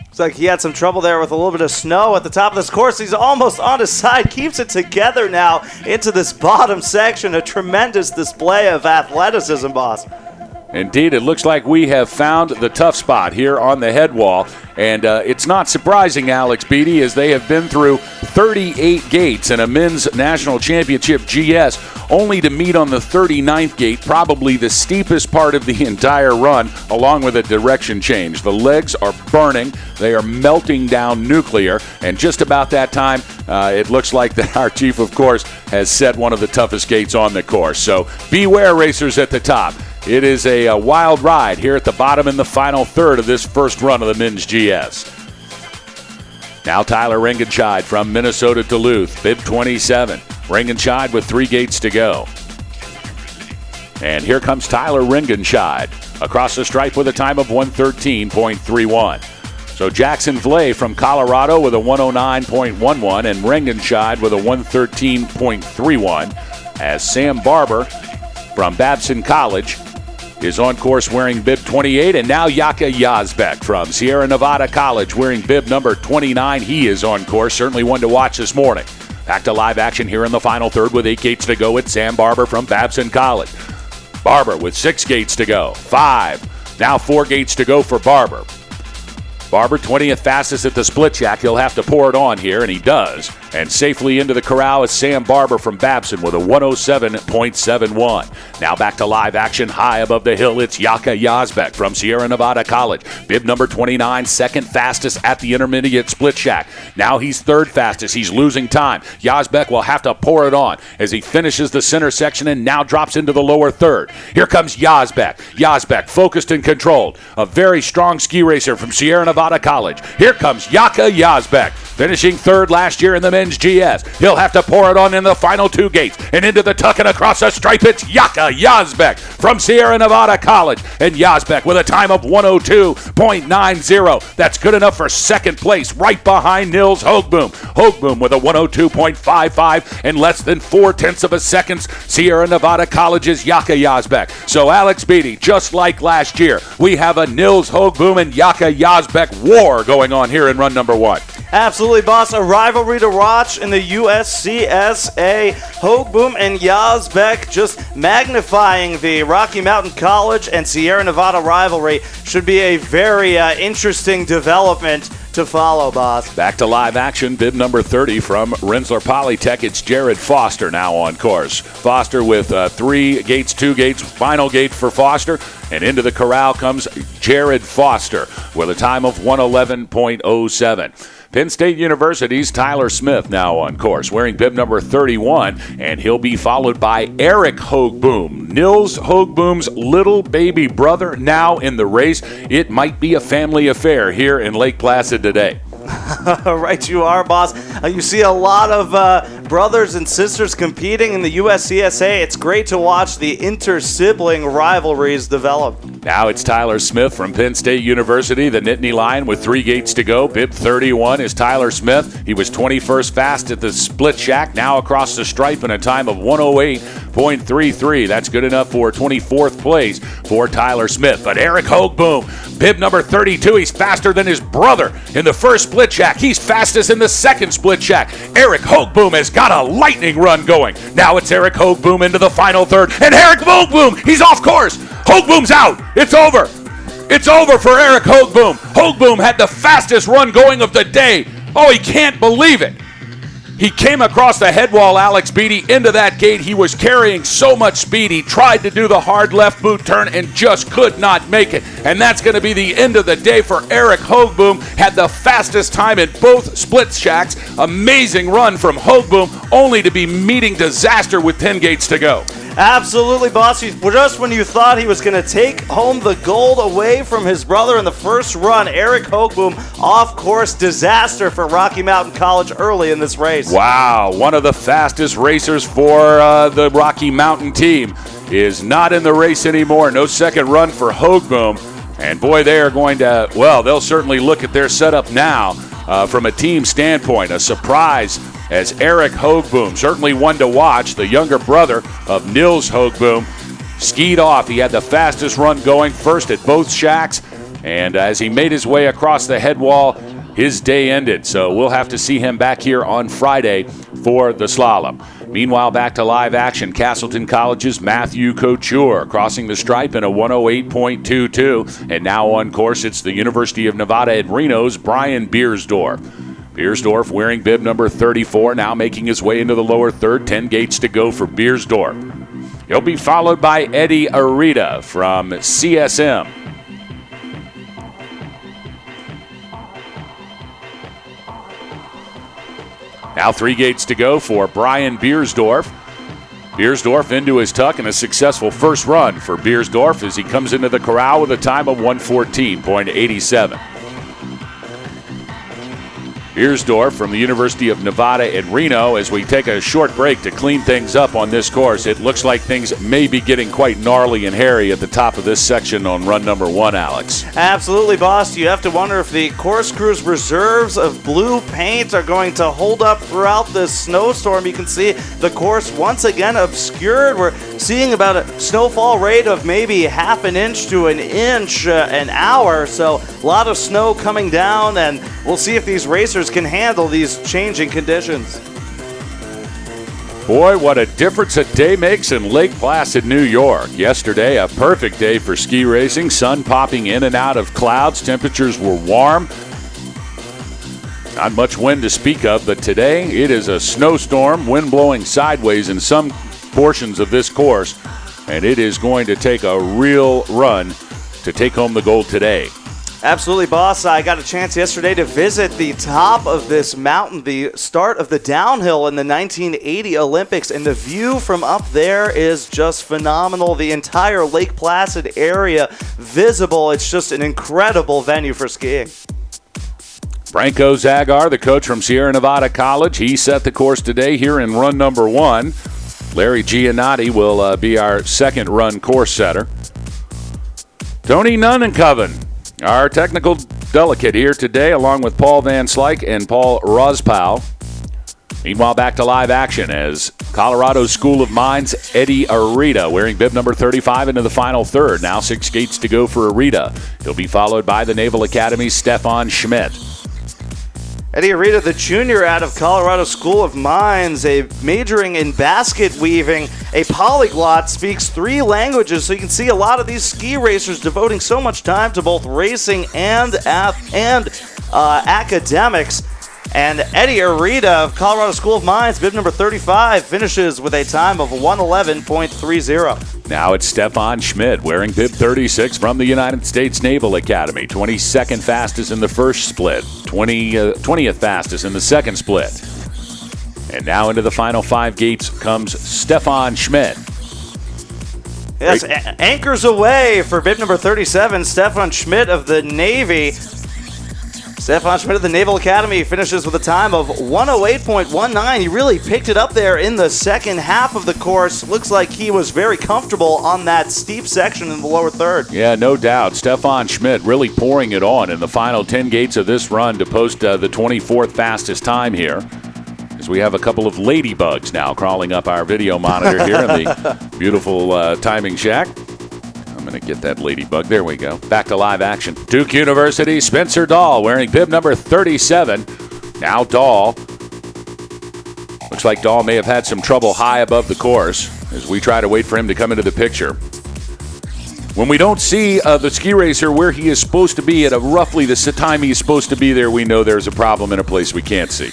Looks like he had some trouble there with a little bit of snow at the top of this course. He's almost on his side, keeps it together now into this bottom section. A tremendous display of athleticism, boss. Indeed, it looks like we have found the tough spot here on the head wall. And it's not surprising, Alex Beatty, as they have been through 38 gates in a men's national championship GS, only to meet on the 39th gate, probably the steepest part of the entire run, along with a direction change. The legs are burning. They are melting down nuclear. And just about that time, it looks like that our chief, of course, has set one of the toughest gates on the course. So beware, racers at the top. It is a wild ride here at the bottom in the final third of this first run of the men's GS. Now Tyler Rengenscheid from Minnesota Duluth, bib 27. Rengenscheid with 3 gates to go. And here comes Tyler Rengenscheid across the stripe with a time of 113.31. So Jackson Vlay from Colorado with a 109.11 and Rengenscheid with a 113.31 as Sam Barber from Babson College is on course wearing bib 28, and now Yaka Yazbek from Sierra Nevada College wearing bib number 29. He is on course, certainly one to watch this morning. Back to live action here in the final third with 8 gates to go. It's Sam Barber from Babson College. Barber with 6 gates to go. 5. Now 4 gates to go for Barber. Barber 20th fastest at the split shack. He'll have to pour it on here, and he does. And safely into the corral is Sam Barber from Babson with a 107.71. Now back to live action high above the hill. It's Yaka Yazbek from Sierra Nevada College. Bib number 29, second fastest at the intermediate split shack. Now he's third fastest. He's losing time. Yazbek will have to pour it on as he finishes the center section and now drops into the lower third. Here comes Yazbek. Yazbek focused and controlled. A very strong ski racer from Sierra Nevada College. Here comes Yaka Yazbek, finishing third last year in the men's GS. He'll have to pour it on in the final 2 gates and into the tuck and across the stripe. It's Yaka Yazbek from Sierra Nevada College, and Yazbek with a time of 102.90. That's good enough for second place, right behind Nils Hogboom. Hogboom with a 102.55 and less than 0.4 of a second. Sierra Nevada College's Yaka Yazbek. So Alex Beatty, just like last year, we have a Nils Hogboom and Yaka Yazbek war going on here in run number 1. Absolutely, boss. A rivalry to watch in the USCSA. Hogboom and Yazbek just magnifying the Rocky Mountain College and Sierra Nevada rivalry. Should be a very interesting development to follow, boss. Back to live action, bib number 30 from Rensselaer Polytech. It's Jared Foster now on course. Foster with 3 gates, 2 gates, final gate for Foster. And into the corral comes Jared Foster with a time of 111.07. Penn State University's Tyler Smith now on course, wearing bib number 31, and he'll be followed by Eric Hogboom, Nils Hogboom's little baby brother, now in the race. It might be a family affair here in Lake Placid today. Right you are, boss. You see a lot of brothers and sisters competing in the USCSA. It's great to watch the inter-sibling rivalries develop. Now it's Tyler Smith from Penn State University, the Nittany Lion, with 3 gates to go. Bib 31 is Tyler Smith. He was 21st fast at the split shack, now across the stripe in a time of 108.33. That's good enough for 24th place for Tyler Smith. But Eric Hogboom, bib number 32, he's faster than his brother in the first split shack. He's fastest in the second split shack. Eric Hogboom has got a lightning run going. Now it's Eric Hogboom into the final third. And Eric Hogboom, he's off course. Hogboom's out. It's over. It's over for Eric Hogboom. Hogboom had the fastest run going of the day. Oh, he can't believe it. He came across the head wall, Alex Beatty, into that gate. He was carrying so much speed. He tried to do the hard left boot turn and just could not make it. And that's going to be the end of the day for Eric Hogboom. Had the fastest time in both split shacks. Amazing run from Hogboom, only to be meeting disaster with 10 gates to go. Absolutely, boss. Just when you thought he was going to take home the gold away from his brother in the first run, Eric Hogboom off course. Disaster for Rocky Mountain College early in this race. Wow, one of the fastest racers for the Rocky Mountain team is not in the race anymore. No second run for Hogboom. And boy, they are going to, well, they'll certainly look at their setup now from a team standpoint. A surprise as Eric Hogboom, certainly one to watch, the younger brother of Nils Hogboom, skied off. He had the fastest run going, first at both shacks, and as he made his way across the head wall, his day ended. So we'll have to see him back here on Friday for the slalom. Meanwhile, back to live action. Castleton College's Matthew Couture crossing the stripe in a 108.22. And now on course, it's the University of Nevada at Reno's Brian Beersdorf. Beersdorf wearing bib number 34, now making his way into the lower third. 10 gates to go for Beersdorf. He'll be followed by Eddie Arita from CSM. Now 3 gates to go for Brian Beersdorf. Beersdorf into his tuck and a successful first run for Beersdorf as he comes into the corral with a time of 114.87. Beersdorf from the University of Nevada at Reno. As we take a short break to clean things up on this course, it looks like things may be getting quite gnarly and hairy at the top of this section on run number 1, Alex. Absolutely, boss. You have to wonder if the course crew's reserves of blue paint are going to hold up throughout this snowstorm. You can see the course once again obscured. We're seeing about a snowfall rate of maybe half an inch to an inch an hour. So a lot of snow coming down, and we'll see if these racers can handle these changing conditions. Boy, what a difference a day makes in Lake Placid, New York. Yesterday, a perfect day for ski racing. Sun popping in and out of clouds. Temperatures were warm. Not much wind to speak of, but today it is a snowstorm, wind blowing sideways in some portions of this course, and it is going to take a real run to take home the gold today. Absolutely, boss. I got a chance yesterday to visit the top of this mountain, the start of the downhill in the 1980 Olympics, and the view from up there is just phenomenal. The entire Lake Placid area visible. It's just an incredible venue for skiing. Branko Zagar, the coach from Sierra Nevada College, he set the course today here in run number 1. Larry Giannotti will be our second run course setter. Tony Nunnenkoven, our technical delegate here today, along with Paul Van Slyke and Paul Rospau. Meanwhile, back to live action as Colorado School of Mines' Eddie Arita, wearing bib number 35 into the final third. Now 6 gates to go for Arita. He'll be followed by the Naval Academy's Stefan Schmidt. Eddie Arita, the junior out of Colorado School of Mines, majoring in basket weaving, a polyglot, speaks 3 languages, so you can see a lot of these ski racers devoting so much time to both racing and academics. And Eddie Arita of Colorado School of Mines, bib number 35, finishes with a time of 1:11.30. Now it's Stefan Schmidt wearing bib 36 from the United States Naval Academy. 22nd fastest in the first split, 20th fastest in the second split. And now into the final 5 gates comes Stefan Schmidt. Yes, anchors away for bib number 37, Stefan Schmidt of the Navy. Stefan Schmidt of the Naval Academy finishes with a time of 1:08.19. He really picked it up there in the second half of the course. Looks like he was very comfortable on that steep section in the lower third. Yeah, no doubt. Stefan Schmidt really pouring it on in the final 10 gates of this run to post the 24th fastest time here. As we have a couple of ladybugs now crawling up our video monitor here in the beautiful timing shack. I'm going to get that ladybug. There we go. Back to live action. Duke University, Spencer Dahl wearing bib number 37. Now Dahl. Looks like Dahl may have had some trouble high above the course as we try to wait for him to come into the picture. When we don't see the ski racer where he is supposed to be at roughly the time he's supposed to be there, we know there's a problem in a place we can't see.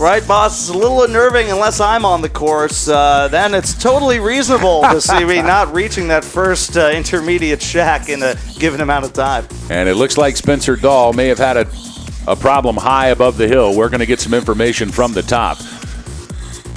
Right, boss? It's a little unnerving unless I'm on the course. Then it's totally reasonable to see me not reaching that first intermediate shack in a given amount of time. And it looks like Spencer Dahl may have had a problem high above the hill. We're going to get some information from the top.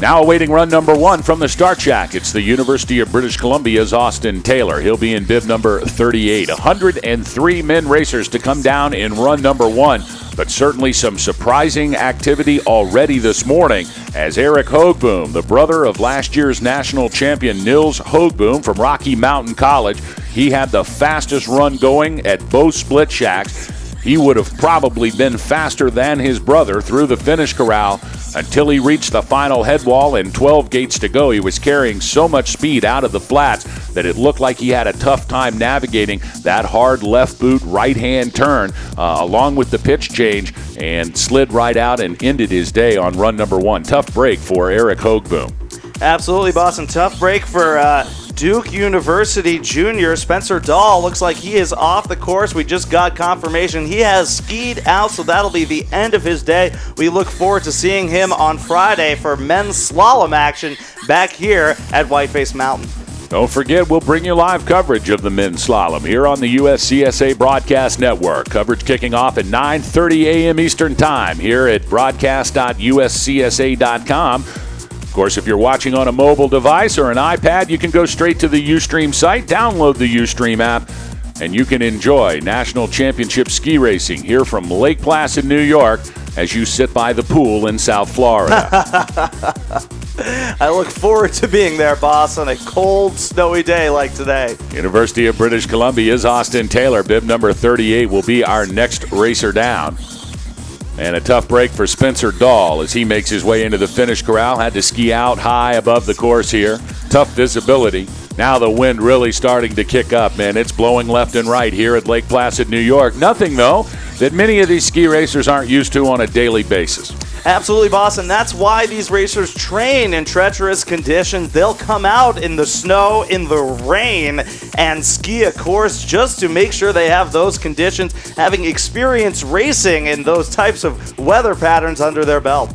Now awaiting run number 1 from the start shack. It's the University of British Columbia's Austin Taylor. He'll be in bib number 38. 103 men racers to come down in run number 1. But certainly some surprising activity already this morning as Eric Hoogboom, the brother of last year's national champion Nils Hoogboom from Rocky Mountain College, he had the fastest run going at both split shacks. He would have probably been faster than his brother through the finish corral until he reached the final head wall and 12 gates to go. He was carrying so much speed out of the flats that it looked like he had a tough time navigating that hard left boot right-hand turn along with the pitch change and slid right out and ended his day on run number 1. Tough break for Eric Hoogboom. Absolutely, Boston. Tough break for Duke University junior Spencer Dahl. Looks like he is off the course. We just got confirmation he has skied out, so that'll be the end of his day. We look forward to seeing him on Friday for men's slalom action back here at Whiteface Mountain. Don't forget, we'll bring you live coverage of the men's slalom here on the USCSA Broadcast Network. Coverage kicking off at 9:30 a.m. Eastern Time here at broadcast.uscsa.com. Of course, if you're watching on a mobile device or an iPad, you can go straight to the Ustream site, download the Ustream app, and you can enjoy National Championship ski racing here from Lake Placid, New York, as you sit by the pool in South Florida. I look forward to being there, boss, on a cold, snowy day like today. University of British Columbia's Austin Taylor, bib number 38, will be our next racer down. And a tough break for Spencer Dahl as he makes his way into the finish corral. Had to ski out high above the course here. Tough visibility. Now the wind really starting to kick up, man. It's blowing left and right here at Lake Placid, New York. Nothing, though, that many of these ski racers aren't used to on a daily basis. Absolutely, boss, and that's why these racers train in treacherous conditions. They'll come out in the snow, in the rain, and ski a course just to make sure they have those conditions, having experience racing in those types of weather patterns under their belt.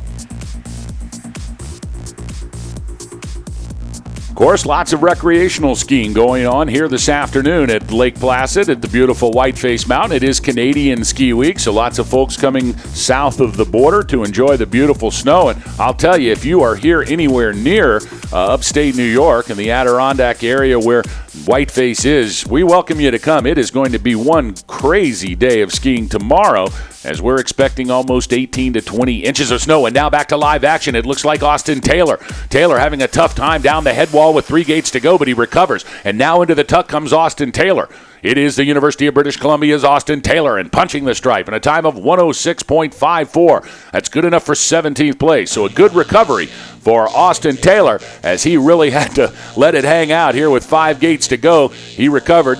Of course, lots of recreational skiing going on here this afternoon at Lake Placid at the beautiful Whiteface Mountain. It is Canadian Ski Week, so lots of folks coming south of the border to enjoy the beautiful snow. And I'll tell you, if you are here anywhere near upstate New York and the Adirondack area where Whiteface is, we welcome you to come. It is going to be one crazy day of skiing tomorrow, as we're expecting almost 18 to 20 inches of snow. And now back to live action. It looks like Austin Taylor. Taylor having a tough time down the head wall with 3 gates to go, but he recovers. And now into the tuck comes Austin Taylor. It is the University of British Columbia's Austin Taylor, and punching the stripe in a time of 106.54. That's good enough for 17th place. So a good recovery for Austin Taylor, as he really had to let it hang out here with 5 gates to go. He recovered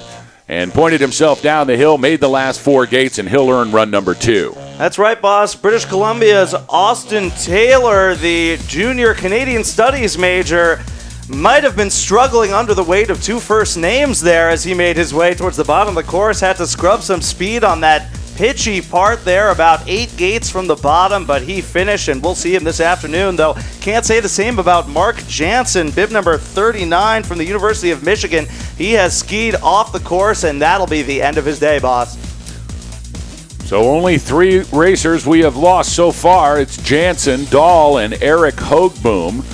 and pointed himself down the hill, made the last 4 gates, and he'll earn run number 2. That's right, boss. British Columbia's Austin Taylor, the junior Canadian Studies major, might have been struggling under the weight of 2 first names there as he made his way towards the bottom of the course. Had to scrub some speed on that pitchy part there, about 8 gates from the bottom, but he finished, and we'll see him this afternoon, though. Can't say the same about Mark Jansen, bib number 39 from the University of Michigan. He has skied off the course, and that'll be the end of his day, boss. So only 3 racers we have lost so far. It's Jansen, Dahl, and Eric Hoogboom.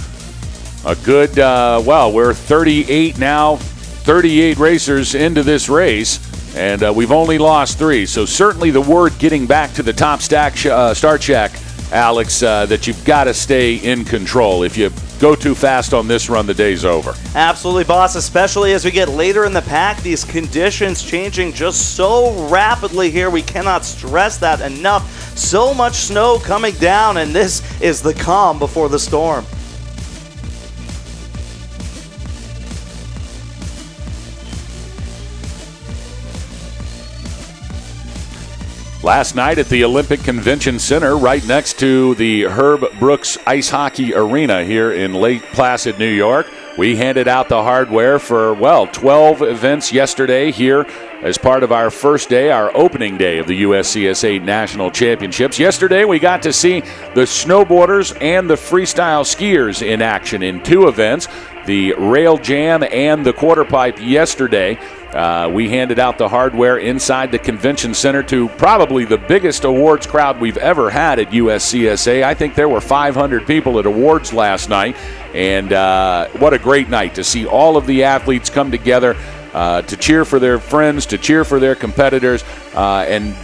A good, we're 38 now, 38 racers into this race, and we've only lost 3. So certainly the word getting back to the top start shack, Alex, that you've got to stay in control. If you go too fast on this run, the day's over. Absolutely, boss, especially as we get later in the pack. These conditions changing just so rapidly here. We cannot stress that enough. So much snow coming down, and this is the calm before the storm. Last night at the Olympic Convention Center, right next to the Herb Brooks Ice Hockey Arena here in Lake Placid, New York, we handed out the hardware for, 12 events yesterday here as part of our first day, our opening day of the USCSA National Championships. Yesterday, we got to see the snowboarders and the freestyle skiers in action in 2 events, the rail jam and the quarter pipe yesterday. We handed out the hardware inside the convention center to probably the biggest awards crowd we've ever had at USCSA. I think there were 500 people at awards last night, and what a great night to see all of the athletes come together to cheer for their friends, to cheer for their competitors, and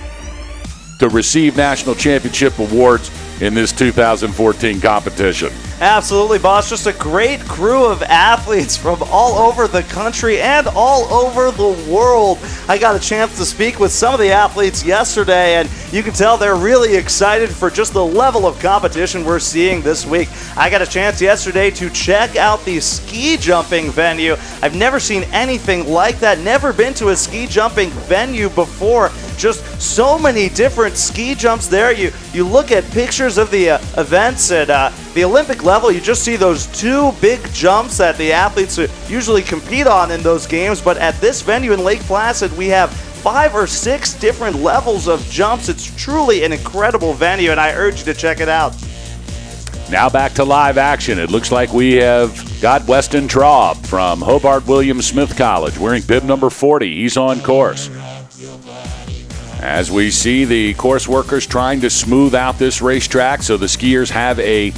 to receive national championship awards in this 2014 competition. Absolutely, boss. Just a great crew of athletes from all over the country and all over the world. I got a chance to speak with some of the athletes yesterday, and you can tell they're really excited for just the level of competition we're seeing this week. I got a chance yesterday to check out the ski jumping venue. I've never seen anything like that, never been to a ski jumping venue before. Just so many different ski jumps there. You look at pictures of the events at the Olympic level, you just see those 2 big jumps that the athletes usually compete on in those games. But at this venue in Lake Placid, we have 5 or 6 different levels of jumps. It's truly an incredible venue, and I urge you to check it out. Now back to live action. It looks like we have got Weston Traub from Hobart William Smith College wearing bib number 40. He's on course. As we see the course workers trying to smooth out this racetrack so the skiers have a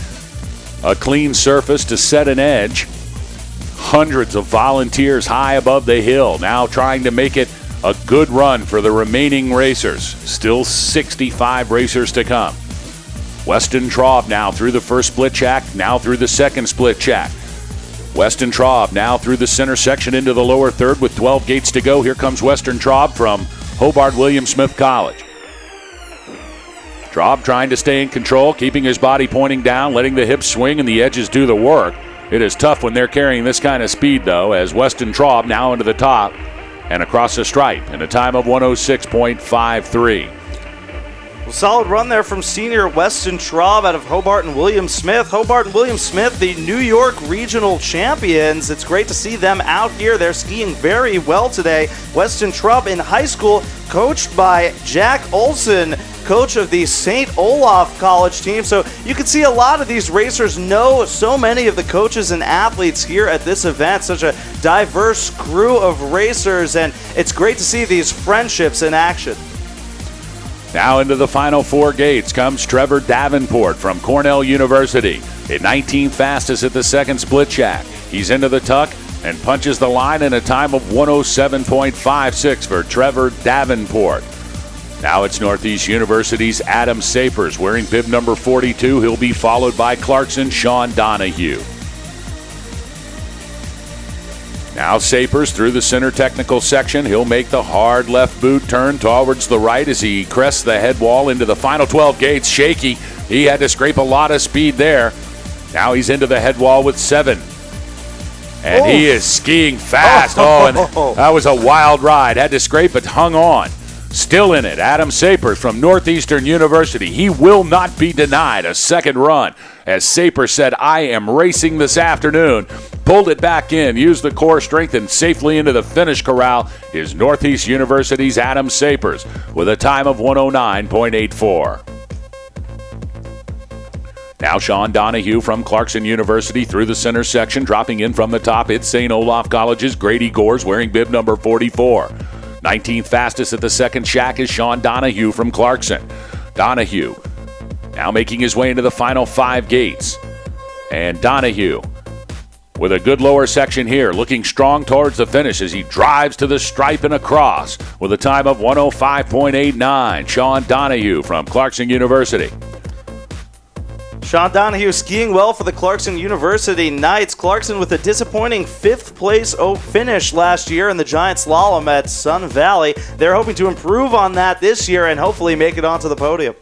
clean surface to set an edge. Hundreds of volunteers high above the hill now trying to make it a good run for the remaining racers. Still 65 racers to come. Weston Traub now through the first split track, now through the second split track. Weston Traub now through the center section into the lower third with 12 gates to go. Here comes Weston Traub from Hobart William Smith College. Traub trying to stay in control, keeping his body pointing down, letting the hips swing and the edges do the work. It is tough when they're carrying this kind of speed, though, as Weston Traub now into the top and across the stripe in a time of 106.53. Solid run there from senior Weston Traub out of Hobart and William Smith. Hobart and William Smith, the New York regional champions. It's great to see them out here. They're skiing very well today. Weston Traub in high school, coached by Jack Olson, coach of the St. Olaf College team. So you can see a lot of these racers know so many of the coaches and athletes here at this event. Such a diverse crew of racers, and it's great to see these friendships in action. Now into the final four gates comes Trevor Davenport from Cornell University. At 19th fastest at the second split shack. He's into the tuck and punches the line in a time of 107.56 for Trevor Davenport. Now it's Northeast University's Adam Sapers wearing bib number 42. He'll be followed by Clarkson Sean Donahue. Now Sapers through the center technical section. He'll make the hard left boot turn towards the right as he crests the head wall into the final 12 gates. Shaky. He had to scrape a lot of speed there. Now he's into the head wall with 7. And he is skiing fast. And that was a wild ride. Had to scrape but hung on. Still in it, Adam Sapers from Northeastern University. He will not be denied a second run. As Sapers said, I am racing this afternoon. Pulled it back in, used the core strength, and safely into the finish corral is Northeast University's Adam Sapers with a time of 109.84. Now Sean Donahue from Clarkson University through the center section, dropping in from the top. It's St. Olaf College's Grady Gores wearing bib number 44. 19th fastest at the second shack is Sean Donahue from Clarkson. Donahue now making his way into the final 5 gates. And Donahue with a good lower section here, looking strong towards the finish as he drives to the stripe and across with a time of 105.89. Sean Donahue from Clarkson University. Sean Donahue skiing well for the Clarkson University Knights. Clarkson with a disappointing 5th place finish last year in the giant slalom at Sun Valley. They're hoping to improve on that this year and hopefully make it onto the podium.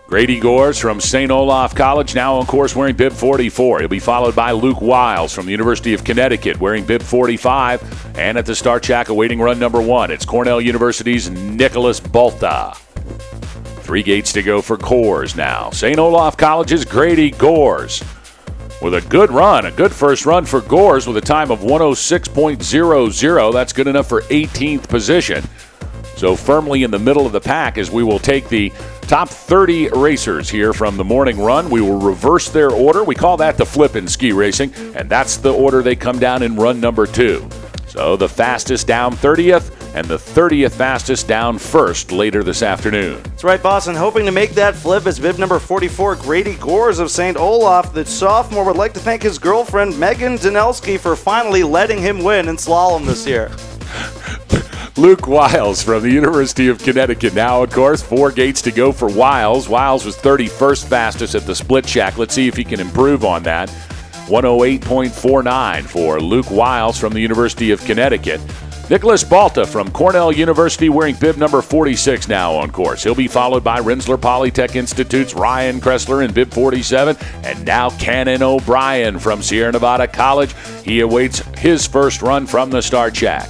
Grady Gores from St. Olaf College now on course wearing bib 44. He'll be followed by Luke Wiles from the University of Connecticut wearing bib 45. And at the start shack awaiting run number 1, it's Cornell University's Nicholas Balta. 3 gates to go for Gores now. St. Olaf College's Grady Gores with a good run, a good first run for Gores with a time of 106.00. That's good enough for 18th position. So firmly in the middle of the pack as we will take the top 30 racers here from the morning run. We will reverse their order. We call that the flip in ski racing, and that's the order they come down in run number 2. So the fastest down 30th and the 30th fastest down first later this afternoon. That's right, boss, and hoping to make that flip is bib number 44, Grady Gores of St. Olaf. The sophomore would like to thank his girlfriend, Megan Danelski, for finally letting him win in slalom this year. Luke Wiles from the University of Connecticut now, of course, 4 gates to go for Wiles. Wiles was 31st fastest at the split shack. Let's see if he can improve on that. 108.49 for Luke Wiles from the University of Connecticut. Nicholas Balta from Cornell University wearing bib number 46 now on course. He'll be followed by Rensselaer Polytech Institute's Ryan Kressler in bib 47. And now Cannon O'Brien from Sierra Nevada College. He awaits his first run from the start shack.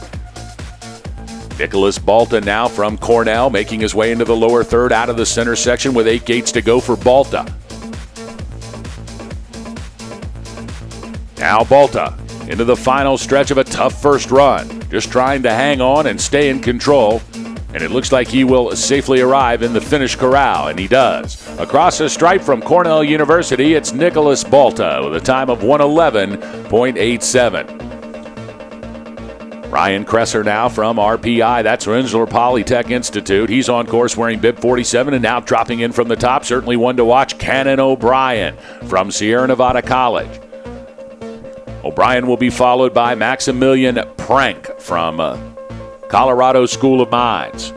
Nicholas Balta now from Cornell making his way into the lower third out of the center section with 8 gates to go for Balta. Now Balta into the final stretch of a tough first run. Just trying to hang on and stay in control. And it looks like he will safely arrive in the finish corral, and he does. Across the stripe from Cornell University, it's Nicholas Balta with a time of 111.87. Ryan Kressler now from RPI. That's Rensselaer Polytech Institute. He's on course wearing bib 47 and now dropping in from the top. Certainly one to watch, Cannon O'Brien from Sierra Nevada College. O'Brien will be followed by Maximilian Prank from Colorado School of Mines.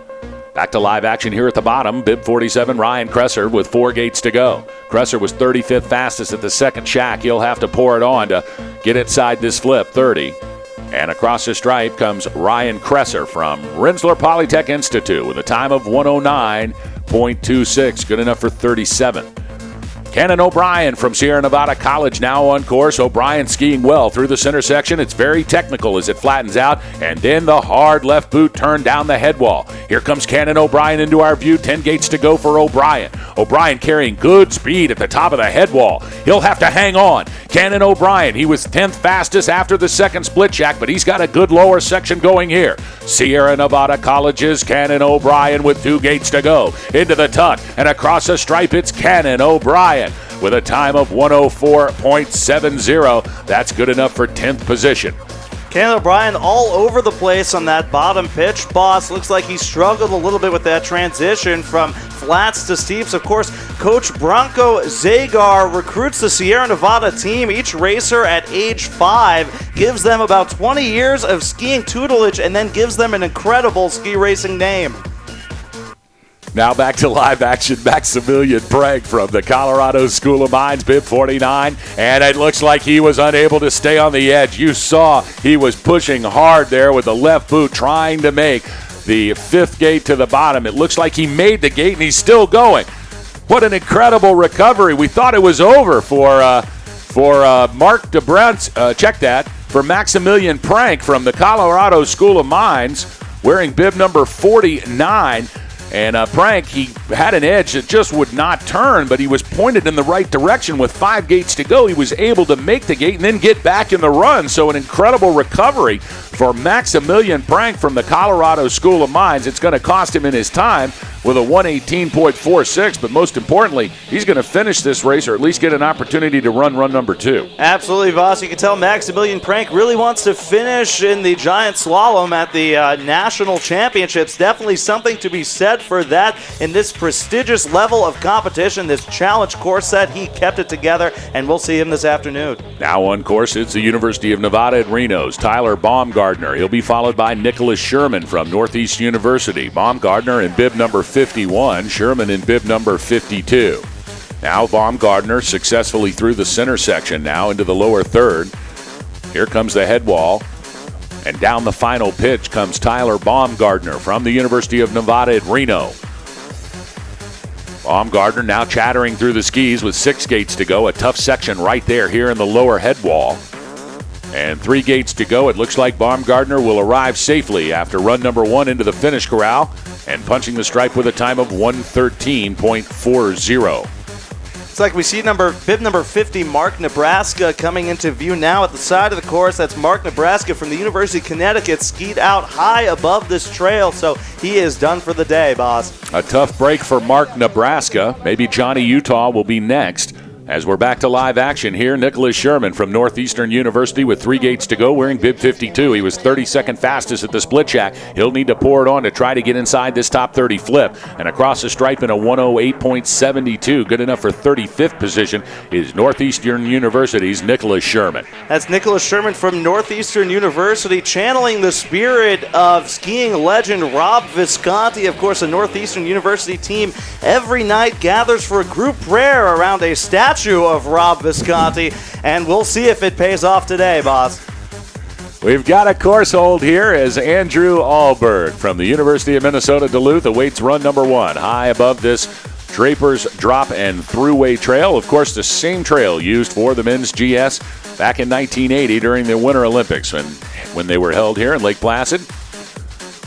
Back to live action here at the bottom. Bib 47, Ryan Kressler with 4 gates to go. Kressler was 35th fastest at the second shack. He'll have to pour it on to get inside this flip, 30. And across the stripe comes Ryan Kressler from Rensselaer Polytech Institute with a time of 109.26, good enough for 37. Cannon O'Brien from Sierra Nevada College now on course. O'Brien skiing well through the center section. It's very technical as it flattens out, and then the hard left boot turn down the head wall. Here comes Cannon O'Brien into our view. 10 gates to go for O'Brien. O'Brien carrying good speed at the top of the head wall. He'll have to hang on. Cannon O'Brien, he was 10th fastest after the second split jack, but he's got a good lower section going here. Sierra Nevada College's Cannon O'Brien with 2 gates to go. Into the tuck and across the stripe, it's Cannon O'Brien with a time of 104.70. That's good enough for 10th position. Cannon O'Brien all over the place on that bottom pitch, boss. Looks like he struggled a little bit with that transition from flats to steeps. Of course, Coach Bronco Zagar recruits the Sierra Nevada team. Each racer at age 5 gives them about 20 years of skiing tutelage and then gives them an incredible ski racing name. Now back to live action. Maximilian Bragg from the Colorado School of Mines, bib 49, and it looks like he was unable to stay on the edge. You saw he was pushing hard there with the left boot, trying to make the 5th gate to the bottom. It looks like he made the gate, and he's still going. What an incredible recovery. We thought it was over for Mark DeBrent. Check that. For Maximilian Prank from the Colorado School of Mines, wearing bib number 49. And Prank, he had an edge that just would not turn, but he was pointed in the right direction with 5 gates to go. He was able to make the gate and then get back in the run. So an incredible recovery for Maximilian Prank from the Colorado School of Mines. It's going to cost him in his time with a 118.46, but most importantly, he's going to finish this race or at least get an opportunity to run number 2. Absolutely, boss. You can tell Maximilian Prank really wants to finish in the giant slalom at the national championships. Definitely something to be said for that in this prestigious level of competition, this challenge course set. He kept it together, and we'll see him this afternoon. Now on course, it's the University of Nevada at Reno's Tyler Baumgardner. He'll be followed by Nicholas Sherman from Northeast University. Baumgardner in bib number 51, Sherman in bib number 52. Now Baumgardner successfully through the center section now into the lower third. Here comes the head wall. And down the final pitch comes Tyler Baumgardner from the University of Nevada at Reno. Baumgardner now chattering through the skis with 6 gates to go. A tough section right there here in the lower head wall. And 3 gates to go. It looks like Baumgardner will arrive safely after run number 1 into the finish corral and punching the stripe with a time of 113.40. It's like we see bib number 50, Mark Nebraska, coming into view now at the side of the course. That's Mark Nebraska from the University of Connecticut, skied out high above this trail, so he is done for the day, boss. A tough break for Mark Nebraska. Maybe Johnny Utah will be next. As we're back to live action here, Nicholas Sherman from Northeastern University with 3 gates to go, wearing bib 52. He was 32nd fastest at the split jack. He'll need to pour it on to try to get inside this top 30 flip. And across the stripe in a 108.72, good enough for 35th position, is Northeastern University's Nicholas Sherman. That's Nicholas Sherman from Northeastern University, channeling the spirit of skiing legend Rob Visconti. Of course, the Northeastern University team every night gathers for a group prayer around a statue of Rob Visconti, and we'll see if it pays off today, boss. We've got a course hold here as Andrew Alberg from the University of Minnesota Duluth awaits run number 1 high above this Draper's Drop and Thruway Trail. Of course, the same trail used for the men's GS back in 1980 during the Winter Olympics when they were held here in Lake Placid.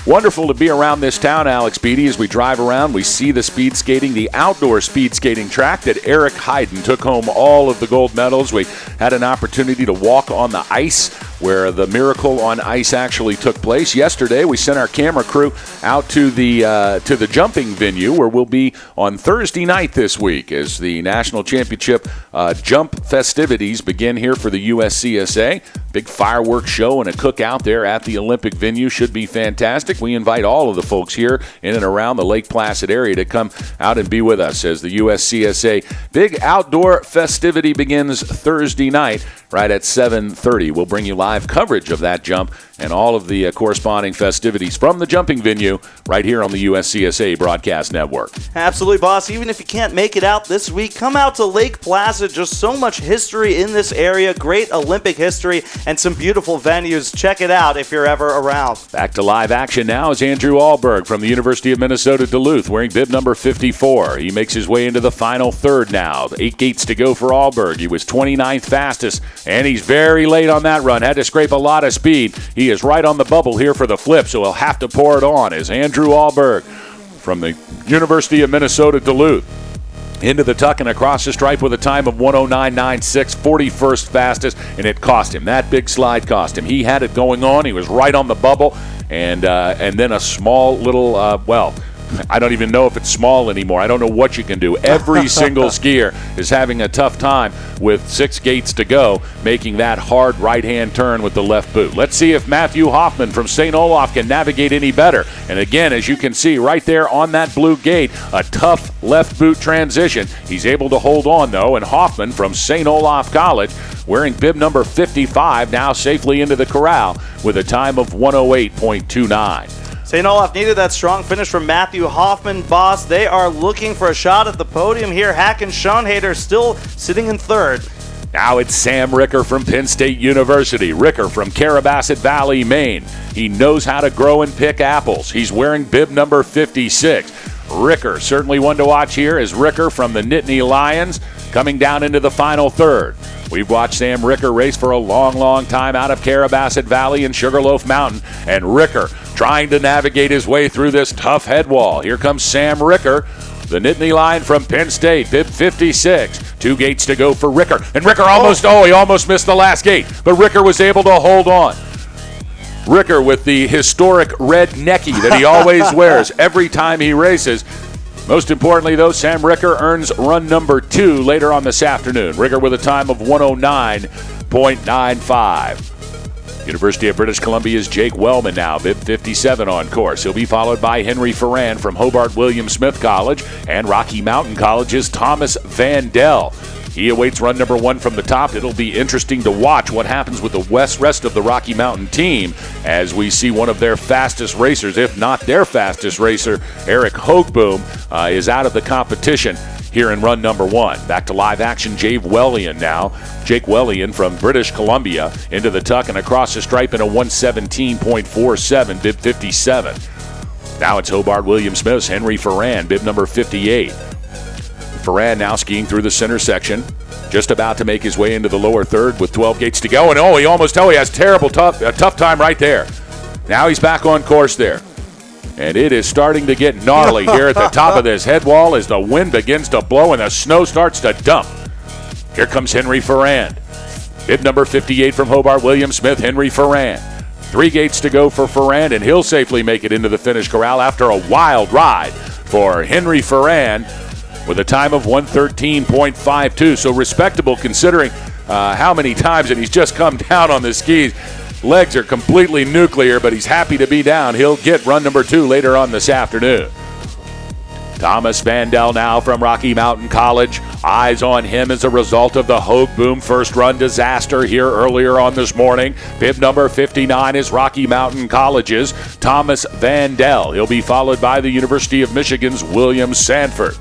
Wonderful to be around this town, Alex Beatty. As we drive around, we see the speed skating, the outdoor speed skating track that Eric Hayden took home all of the gold medals. We had an opportunity to walk on the ice where the Miracle on Ice actually took place. Yesterday, we sent our camera crew out to the jumping venue where we'll be on Thursday night this week as the National Championship jump festivities begin here for the USCSA. Big fireworks show and a cookout there at the Olympic venue should be fantastic. We invite all of the folks here in and around the Lake Placid area to come out and be with us as the USCSA big outdoor festivity begins Thursday night right at 7:30. We'll bring you live coverage of that jump and all of the corresponding festivities from the jumping venue right here on the USCSA Broadcast Network. Absolutely, boss. Even if you can't make it out this week, come out to Lake Placid. Just so much history in this area, great Olympic history, and some beautiful venues. Check it out if you're ever around. Back to live action now is Andrew Alberg from the University of Minnesota Duluth, wearing bib number 54. He makes his way into the final third now. 8 gates to go for Alberg. He was 29th fastest, and he's very late on that run. Had to scrape a lot of speed. He is right on the bubble here for the flip, so he'll have to pour it on as Andrew Alberg from the University of Minnesota Duluth into the tuck and across the stripe with a time of 109.96, 41st fastest, and it cost him. That big slide cost him. He had it going on. He was right on the bubble, and then a small little, I don't even know if it's small anymore. I don't know what you can do. Every single skier is having a tough time with 6 gates to go, making that hard right-hand turn with the left boot. Let's see if Matthew Hoffman from St. Olaf can navigate any better. And again, as you can see right there on that blue gate, a tough left boot transition. He's able to hold on, though, and Hoffman from St. Olaf College, wearing bib number 55, now safely into the corral with a time of 108.29. St. Olaf needed that strong finish from Matthew Hoffman. Boss, they are looking for a shot at the podium here. Hacken Schoenhader still sitting in third. Now it's Sam Ricker from Penn State University. Ricker from Carabasset Valley, Maine. He knows how to grow and pick apples. He's wearing bib number 56. Ricker, certainly one to watch here, is Ricker from the Nittany Lions coming down into the final third. We've watched Sam Ricker race for a long, long time out of Carabasset Valley and Sugarloaf Mountain, and Ricker trying to navigate his way through this tough head wall. Here comes Sam Ricker, the Nittany Lion from Penn State, bib 56. 2 gates to go for Ricker, and Ricker he almost missed the last gate, but Ricker was able to hold on. Ricker with the historic red necky that he always wears every time he races. Most importantly, though, Sam Ricker earns run number 2 later on this afternoon. Ricker with a time of 109.95. University of British Columbia's Jake Wellman now, bib 57 on course. He'll be followed by Henry Ferrand from Hobart William Smith College and Rocky Mountain College's Thomas Vandell. He awaits run number 1 from the top. It'll be interesting to watch what happens with the rest of the Rocky Mountain team as we see one of their fastest racers, if not their fastest racer, Eric Hoogboom, is out of the competition here in run number 1. Back to live action, Jake Wellian now. Jake Wellian from British Columbia into the tuck and across the stripe in a 117.47, bib 57. Now it's Hobart William Smith's Henry Ferrand, bib number 58. Ferrand now skiing through the center section, just about to make his way into the lower third with 12 gates to go. And he has a tough time right there. Now he's back on course there. And it is starting to get gnarly here at the top of this head wall as the wind begins to blow and the snow starts to dump. Here comes Henry Ferrand. Bib number 58 from Hobart William Smith, Henry Ferrand. 3 gates to go for Ferrand, and he'll safely make it into the finish corral after a wild ride for Henry Ferrand, with a time of 113.52, so respectable considering how many times that he's just come down on the skis. Legs are completely nuclear, but he's happy to be down. He'll get run number 2 later on this afternoon. Thomas Vandell now from Rocky Mountain College. Eyes on him as a result of the Hoogboom first run disaster here earlier on this morning. Bib number 59 is Rocky Mountain College's Thomas Vandell. He'll be followed by the University of Michigan's William Sanford.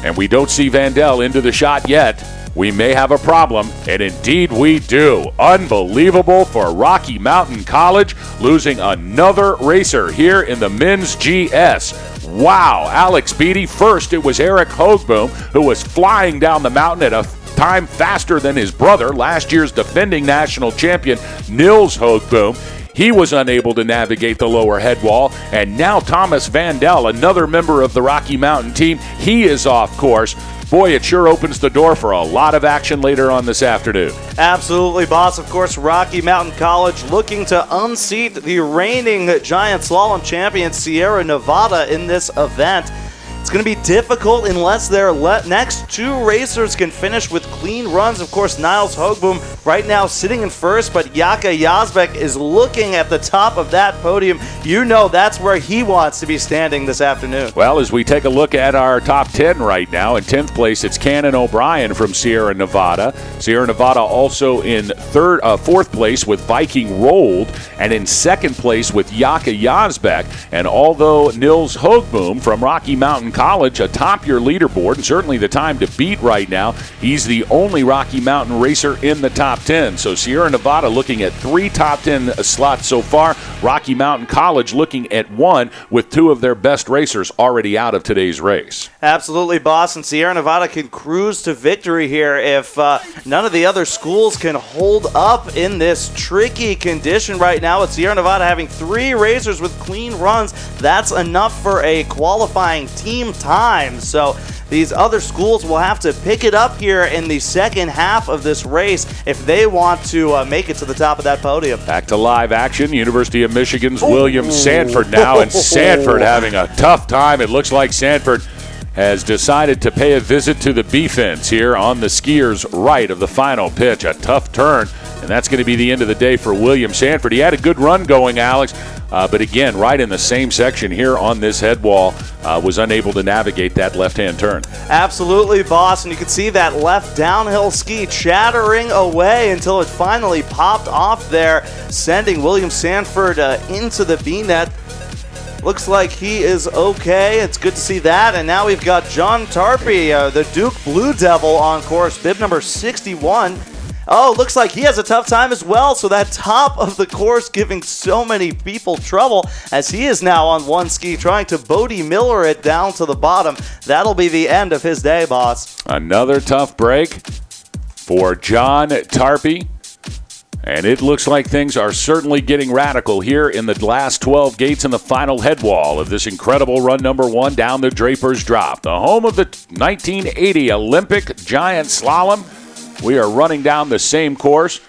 And we don't see Vandell into the shot yet. We may have a problem, and indeed we do. Unbelievable for Rocky Mountain College, losing another racer here in the men's GS. Wow, Alex Beatty. First, it was Eric Hoogboom, who was flying down the mountain at a time faster than his brother, last year's defending national champion, Nils Hoogboom. He was unable to navigate the lower head wall, and now Thomas Vandell, another member of the Rocky Mountain team, he is off course. Boy, it sure opens the door for a lot of action later on this afternoon. Absolutely, boss. Of course, Rocky Mountain College looking to unseat the reigning giant slalom champion Sierra Nevada in this event. It's going to be difficult unless their next two racers can finish with clean runs. Of course, Niles Hoogboom right now sitting in first, but Jaka Yazbek is looking at the top of that podium. You know that's where he wants to be standing this afternoon. Well, as we take a look at our top 10 right now, in 10th place, it's Cannon O'Brien from Sierra Nevada. Sierra Nevada also in fourth place with Viking Rolled, and in second place with Jaka Yazbek. And although Nils Hoogboom from Rocky Mountain College atop your leaderboard, and certainly the time to beat right now, he's the only Rocky Mountain racer in the top 10. So Sierra Nevada looking at 3 top 10 slots so far. Rocky Mountain College looking at 1 with 2 of their best racers already out of today's race. Absolutely, boss. And Sierra Nevada can cruise to victory here if none of the other schools can hold up in this tricky condition right now. With Sierra Nevada having 3 racers with clean runs, that's enough for a qualifying team time. So these other schools will have to pick it up here in the second half of this race if they want to make it to the top of that podium. Back to live action. University of Michigan's William Sanford now, and Sanford having a tough time. It looks like Sanford has decided to pay a visit to the B-fence here on the skier's right of the final pitch. A tough turn, and that's going to be the end of the day for William Sanford. He had a good run going, Alex, but again, right in the same section here on this head wall, was unable to navigate that left-hand turn. Absolutely, boss, and you can see that left downhill ski chattering away until it finally popped off there, sending William Sanford into the B-net. Looks like he is okay. It's good to see that. And now we've got John Tarpey, the Duke Blue Devil, on course, bib number 61. Oh, looks like he has a tough time as well. So that top of the course giving so many people trouble as he is now on one ski trying to Bodie Miller it down to the bottom. That'll be the end of his day, boss. Another tough break for John Tarpey. And it looks like things are certainly getting radical here in the last 12 gates in the final head wall of this incredible run number 1 down the Draper's Drop. The home of the 1980 Olympic Giant Slalom. We are running down the same course.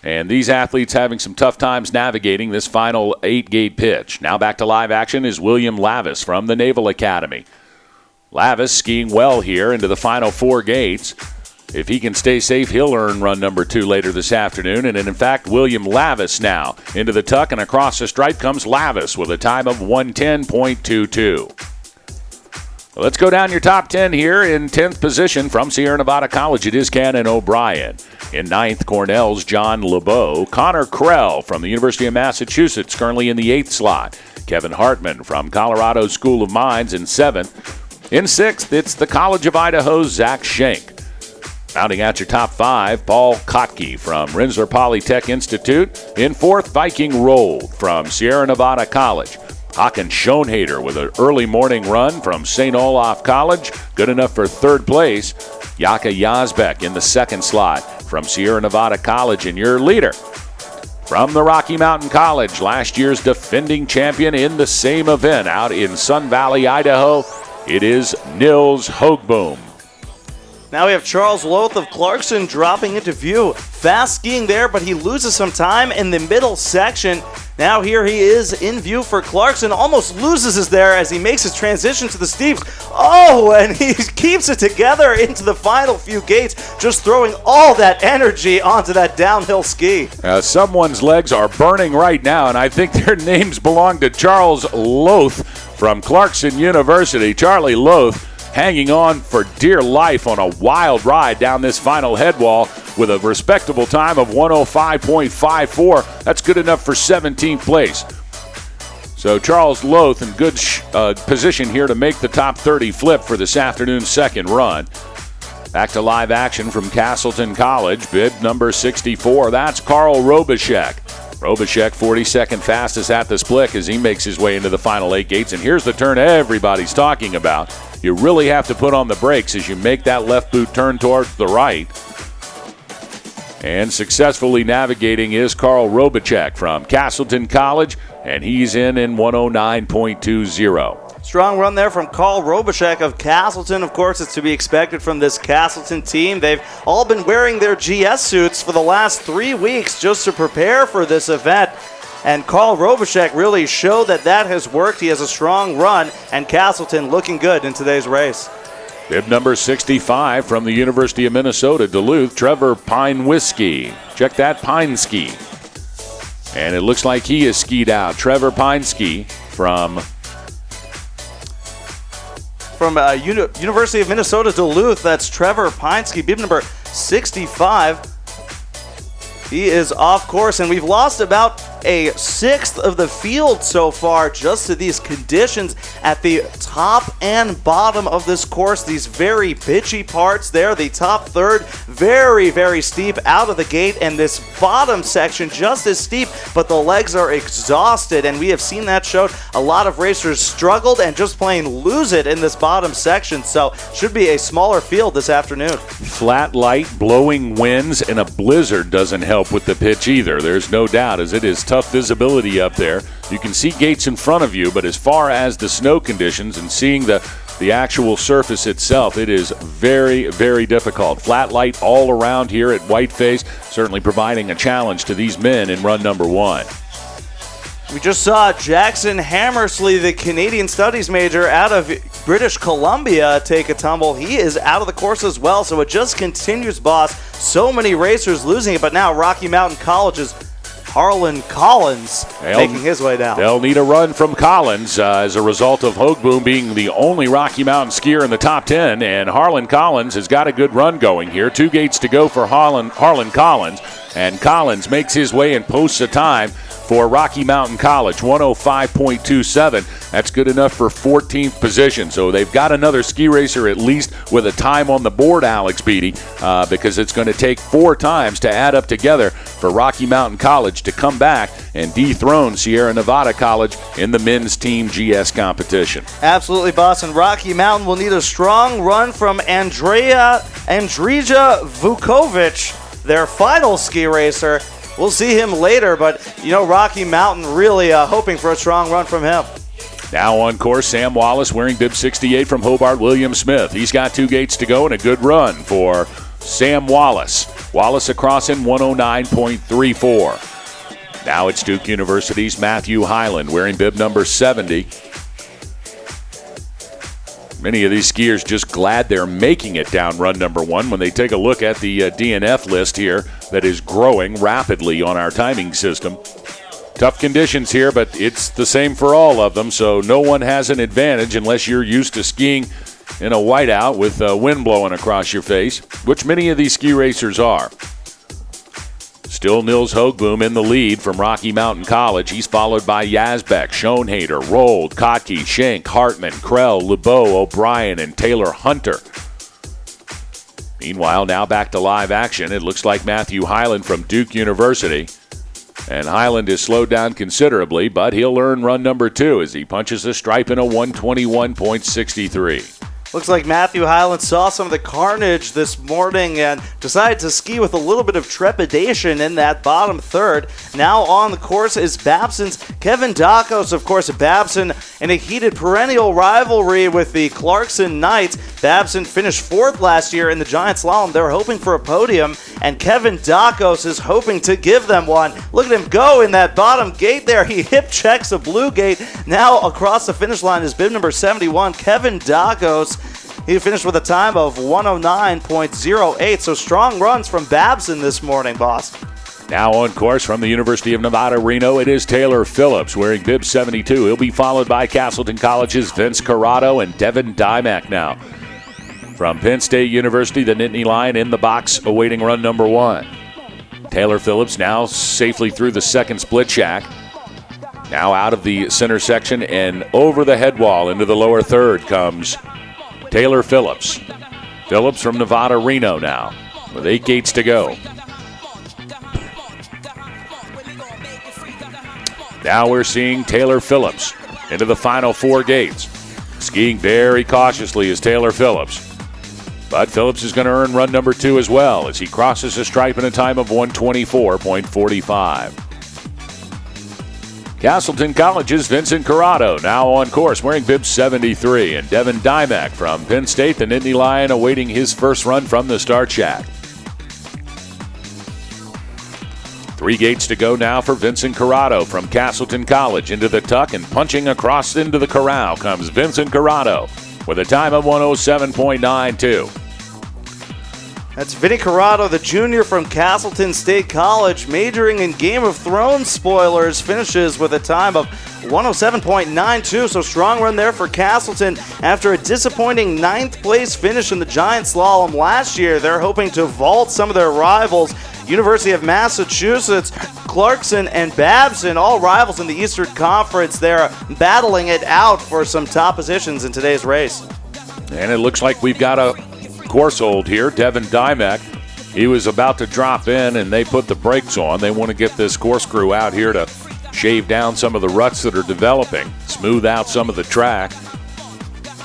And these athletes having some tough times navigating this final 8-gate pitch. Now back to live action is William Lavis from the Naval Academy. Lavis skiing well here into the final 4 gates. If he can stay safe, he'll earn run number 2 later this afternoon. And in fact, William Lavis now into the tuck, and across the stripe comes Lavis with a time of 110.22. Let's go down your top 10 here. In 10th position from Sierra Nevada College, it is Cannon O'Brien. In 9th, Cornell's John LeBeau. Connor Krell from the University of Massachusetts, currently in the 8th slot. Kevin Hartman from Colorado School of Mines in 7th. In 6th, it's the College of Idaho's Zach Schenk. Rounding out your top 5, Paul Kotke from Rensselaer Polytech Institute. In 4th, Viking Rolled from Sierra Nevada College. Hakan Schoenhader with an early morning run from St. Olaf College. Good enough for 3rd place. Jaka Yazbek in the 2nd slot from Sierra Nevada College. And your leader from the Rocky Mountain College, last year's defending champion in the same event out in Sun Valley, Idaho, it is Nils Hoogboom. Now we have Charles Loth of Clarkson dropping into view. Fast skiing there, but he loses some time in the middle section. Now here he is in view for Clarkson. Almost loses us there as he makes his transition to the steeps. Oh, and he keeps it together into the final few gates, just throwing all that energy onto that downhill ski. Someone's legs are burning right now, and I think their names belong to Charles Loth from Clarkson University. Charlie Loth hanging on for dear life on a wild ride down this final head wall with a respectable time of 105.54. That's good enough for 17th place. So Charles Loth in good position here to make the top 30 flip for this afternoon's second run. Back to live action from Castleton College, bib number 64. That's Carl Robichek. Robichek, 42nd fastest at the split as he makes his way into the final 8 gates. And here's the turn everybody's talking about. You really have to put on the brakes as you make that left boot turn towards the right. And successfully navigating is Carl Robichek from Castleton College, and he's in 109.20. Strong run there from Carl Robichek of Castleton. Of course, it's to be expected from this Castleton team. They've all been wearing their GS suits for the last 3 weeks just to prepare for this event. And Carl Rovashek really showed that has worked. He has a strong run, and Castleton looking good in today's race. Bib number 65 from the University of Minnesota, Duluth, Trevor Pinewiski. Check that, Pineski. And it looks like he is skied out. Trevor Pineski from University of Minnesota, Duluth. That's Trevor Pineski, bib number 65. He is off course, and we've lost about a sixth of the field so far just to these conditions at the top and bottom of this course. These very bitchy parts there. The top third, very, very steep out of the gate, and this bottom section just as steep, but the legs are exhausted, and we have seen that showed. A lot of racers struggled and just plain lose it in this bottom section, so should be a smaller field this afternoon. Flat light, blowing winds, and a blizzard doesn't help with the pitch either. There's no doubt, as it is tough visibility up there. You can see gates in front of you, but as far as the snow conditions and seeing the actual surface itself, it is very, very difficult. Flat light all around here at Whiteface, certainly providing a challenge to these men in run number one. We just saw Jackson Hammersley, the Canadian Studies major out of British Columbia, take a tumble. He is out of the course as well, so it just continues, boss. So many racers losing it, but now Rocky Mountain College's Harlan Collins making his way down. They'll need a run from Collins as a result of Hoogboom being the only Rocky Mountain skier in the top 10, and Harlan Collins has got a good run going here. 2 gates to go for Harlan Collins, and Collins makes his way and posts a time for Rocky Mountain College, 105.27. That's good enough for 14th position. So they've got another ski racer at least with a time on the board, Alex Beatty, because it's going to take 4 times to add up together for Rocky Mountain College to come back and dethrone Sierra Nevada College in the men's team GS competition. Absolutely, boss. And Rocky Mountain will need a strong run from Andrija Vukovic, their final ski racer. We'll see him later, but, Rocky Mountain really hoping for a strong run from him. Now on course, Sam Wallace wearing bib 68 from Hobart William Smith. He's got 2 gates to go and a good run for Sam Wallace. Wallace across in 109.34. Now it's Duke University's Matthew Hyland wearing bib number 70. Many of these skiers just glad they're making it down run number 1 when they take a look at the DNF list here that is growing rapidly on our timing system. Tough conditions here, but it's the same for all of them, so no one has an advantage unless you're used to skiing in a whiteout with wind blowing across your face, which many of these ski racers are. Still Nils Hoogboom in the lead from Rocky Mountain College. He's followed by Yazbek, Schoenhader, Rold, Kotke, Schenk, Hartman, Krell, LeBeau, O'Brien, and Taylor Hunter. Meanwhile, now back to live action. It looks like Matthew Hyland from Duke University. And Hyland is slowed down considerably, but he'll earn run number 2 as he punches a stripe in a 121.63. Looks like Matthew Hyland saw some of the carnage this morning and decided to ski with a little bit of trepidation in that bottom third. Now on the course is Babson's Kevin Dakos. Of course, Babson in a heated perennial rivalry with the Clarkson Knights. Babson finished 4th last year in the giant slalom. They were hoping for a podium, and Kevin Dakos is hoping to give them one. Look at him go in that bottom gate there. He hip checks a blue gate. Now across the finish line is bib number 71, Kevin Dakos. He finished with a time of 109.08, so strong runs from Babson this morning, boss. Now on course from the University of Nevada, Reno, it is Taylor Phillips wearing bib 72. He'll be followed by Castleton College's Vince Corrado and Devin Dymack now. From Penn State University, the Nittany Lion in the box awaiting run number 1. Taylor Phillips now safely through the second split shack. Now out of the center section and over the head wall into the lower third comes Taylor Phillips. Phillips from Nevada, Reno now with 8 gates to go. Now we're seeing Taylor Phillips into the final 4 gates. Skiing very cautiously is Taylor Phillips. But Phillips is going to earn run number 2 as well as he crosses a stripe in a time of 124.45. Castleton College's Vincent Corrado now on course wearing bib 73. And Devin Dymack from Penn State, the Nittany Lion, awaiting his first run from the start shack. 3 gates to go now for Vincent Corrado from Castleton College. Into the tuck and punching across into the corral comes Vincent Corrado with a time of 107.92. That's Vinny Corrado, the junior from Castleton State College, majoring in Game of Thrones spoilers, finishes with a time of 107.92, so strong run there for Castleton. After a disappointing 9th place finish in the Giant Slalom last year, they're hoping to vault some of their rivals. University of Massachusetts, Clarkson, and Babson, all rivals in the Eastern Conference. They're battling it out for some top positions in today's race. And it looks like we've got a course hold here. Devin Dymek, he was about to drop in, and they put the brakes on. They want to get this course crew out here to shave down some of the ruts that are developing, smooth out some of the track.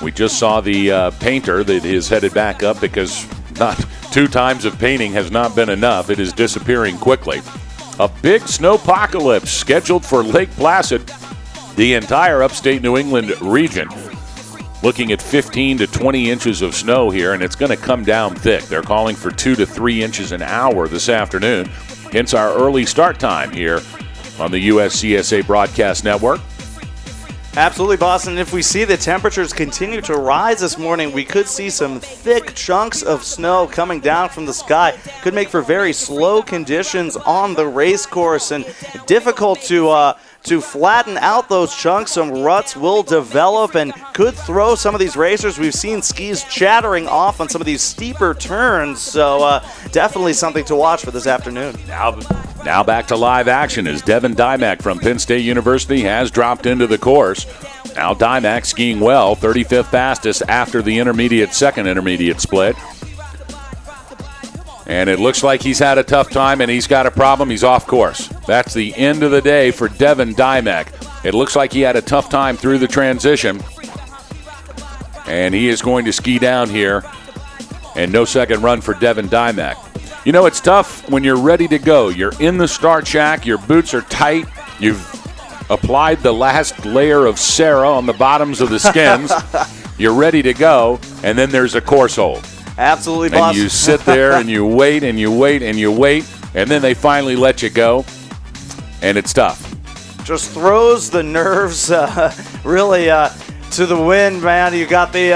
We just saw the painter that is headed back up because not 2 times of painting has not been enough. It is disappearing quickly. A big snowpocalypse scheduled for Lake Placid, the entire upstate New England region. Looking at 15 to 20 inches of snow here, and it's going to come down thick. They're calling for 2 to 3 inches an hour this afternoon, hence our early start time here on the USCSA Broadcast Network. Absolutely, Boston. If we see the temperatures continue to rise this morning, we could see some thick chunks of snow coming down from the sky. Could make for very slow conditions on the race course and difficult to flatten out those chunks. Some ruts will develop and could throw some of these racers. We've seen skis chattering off on some of these steeper turns, so definitely something to watch for this afternoon. Now back to live action as Devin Dymek from Penn State University has dropped into the course. Now Dymek skiing well, 35th fastest after the second intermediate split. And it looks like he's had a tough time and he's got a problem. He's off course. That's the end of the day for Devin Dymek. It looks like he had a tough time through the transition. And he is going to ski down here. And no second run for Devin Dymek. You know, it's tough when you're ready to go. You're in the start shack. Your boots are tight. You've applied the last layer of Sarah on the bottoms of the skins. You're ready to go. And then there's a course hold. Absolutely, boss. And you sit there and you wait and you wait and you wait, and then they finally let you go, and it's tough. Just throws the nerves really to the wind, man. You got the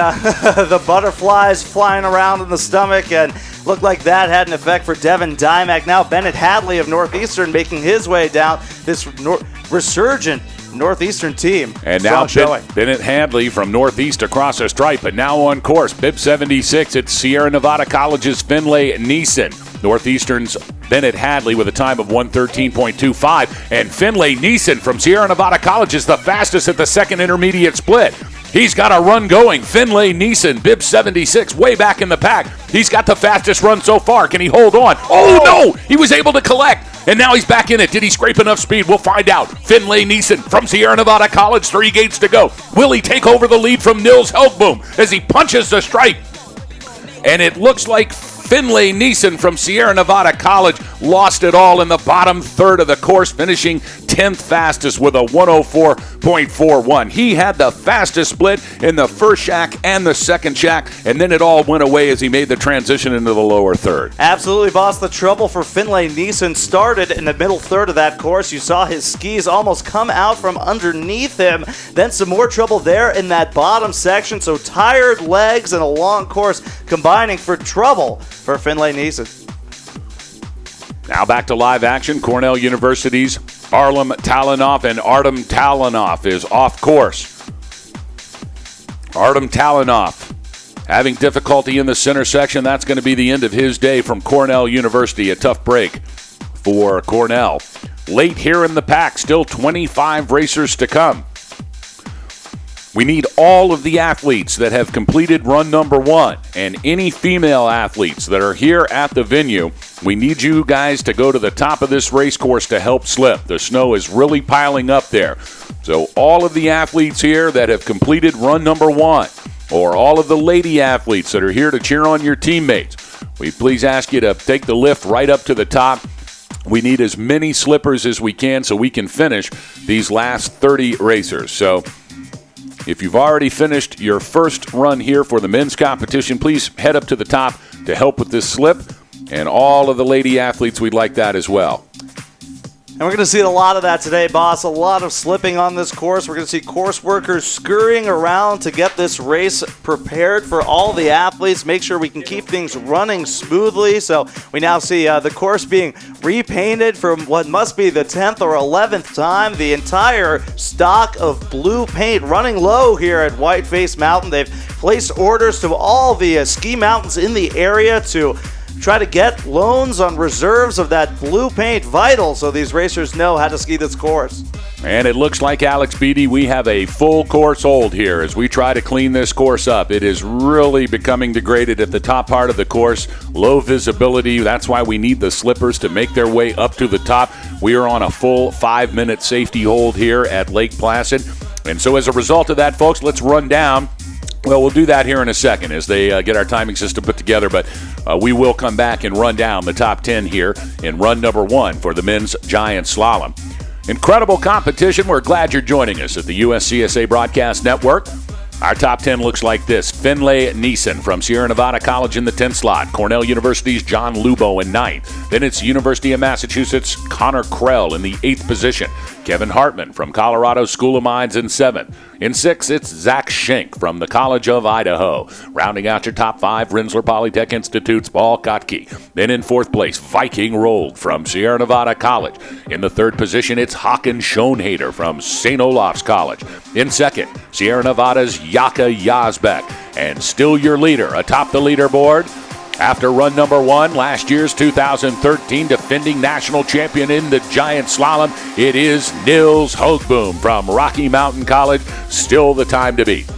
the butterflies flying around in the stomach, and looked like that had an effect for Devin Dymek. Now Bennett Hadley of Northeastern making his way down this resurgent Northeastern team. And now Bennett Hadley from Northeast across the stripe, but now on course. Bib 76 at Sierra Nevada College's Finlay Neeson. Northeastern's Bennett Hadley with a time of 113.25. And Finlay Neeson from Sierra Nevada College is the fastest at the second intermediate split. He's got a run going. Finlay Neeson, Bib 76, way back in the pack. He's got the fastest run so far. Can he hold on? Oh, no! He was able to collect. And now he's back in it. Did he scrape enough speed? We'll find out. Finlay Neeson from Sierra Nevada College, 3 gates to go. Will he take over the lead from Nils Helgboom as he punches the stripe? And it looks like Finlay Neeson from Sierra Nevada College lost it all in the bottom third of the course, finishing 10th fastest with a 104.41. He had the fastest split in the first shack and the second shack, and then it all went away as he made the transition into the lower third. Absolutely, boss. The trouble for Finlay Neeson started in the middle third of that course. You saw his skis almost come out from underneath him. Then some more trouble there in that bottom section. So tired legs and a long course combining for trouble for Finlay Neeson. Now back to live action. Cornell University's Artem Talanoff, and Artem Talanoff is off course. Artem Talanoff having difficulty in the center section. That's going to be the end of his day from Cornell University. A tough break for Cornell. Late here in the pack, still 25 racers to come. We need all of the athletes that have completed run number 1 and any female athletes that are here at the venue. We need you guys to go to the top of this race course to help slip. The snow is really piling up there. So all of the athletes here that have completed run number 1, or all of the lady athletes that are here to cheer on your teammates, we please ask you to take the lift right up to the top. We need as many slippers as we can so we can finish these last 30 racers. So if you've already finished your first run here for the men's competition, please head up to the top to help with this slip. And all of the lady athletes, we'd like that as well. And we're going to see a lot of that today, boss. A lot of slipping on this course. We're going to see course workers scurrying around to get this race prepared for all the athletes, make sure we can keep things running smoothly. So we now see the course being repainted for what must be the 10th or 11th time. The entire stock of blue paint running low here at Whiteface Mountain. They've placed orders to all the ski mountains in the area to try to get loans on reserves of that blue paint, vital so these racers know how to ski this course. And it looks like, Alex Beatty, we have a full course hold here as we try to clean this course up. It is really becoming degraded at the top part of the course. Low visibility. That's why we need the slippers to make their way up to the top. We are on a full 5-minute safety hold here at Lake Placid. And so as a result of that, folks, let's run down. Well, we'll do that here in a second as they get our timing system put together, but we will come back and run down the top 10 here in run number 1 for the men's giant slalom. Incredible competition. We're glad you're joining us at the USCSA Broadcast Network. Our top 10 looks like this. Finlay Neeson from Sierra Nevada College in the 10th slot. Cornell University's John Lubo in 9th. Then it's University of Massachusetts' Connor Krell in the 8th position. Kevin Hartman from Colorado School of Mines in 7th. In 6th, it's Zach Schenk from the College of Idaho. Rounding out your top 5, Rensselaer Polytech Institute's Paul Kotke. Then in 4th place, Viking Rold from Sierra Nevada College. In the 3rd position, it's Håkan Schoenhader from St. Olaf's College. In 2nd, Sierra Nevada's Yaka Yazbek. And still your leader atop the leaderboard. After run number 1, last year's 2013 defending national champion in the giant slalom, it is Nils Hogboom from Rocky Mountain College. Still the time to beat.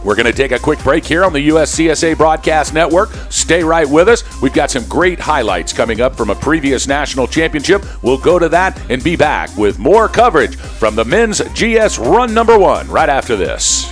We're going to take a quick break here on the USCSA Broadcast Network. Stay right with us. We've got some great highlights coming up from a previous national championship. We'll go to that and be back with more coverage from the men's GS run number 1 right after this.